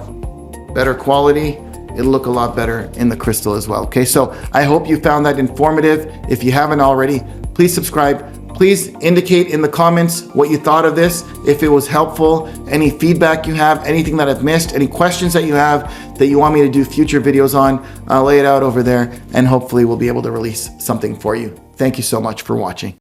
better quality, it'll look a lot better in the crystal as well, okay? So I hope you found that informative. If you haven't already, please subscribe. Please indicate in the comments what you thought of this, if it was helpful, any feedback you have, anything that I've missed, any questions that you have that you want me to do future videos on, I'll lay it out over there, and hopefully we'll be able to release something for you. Thank you so much for watching.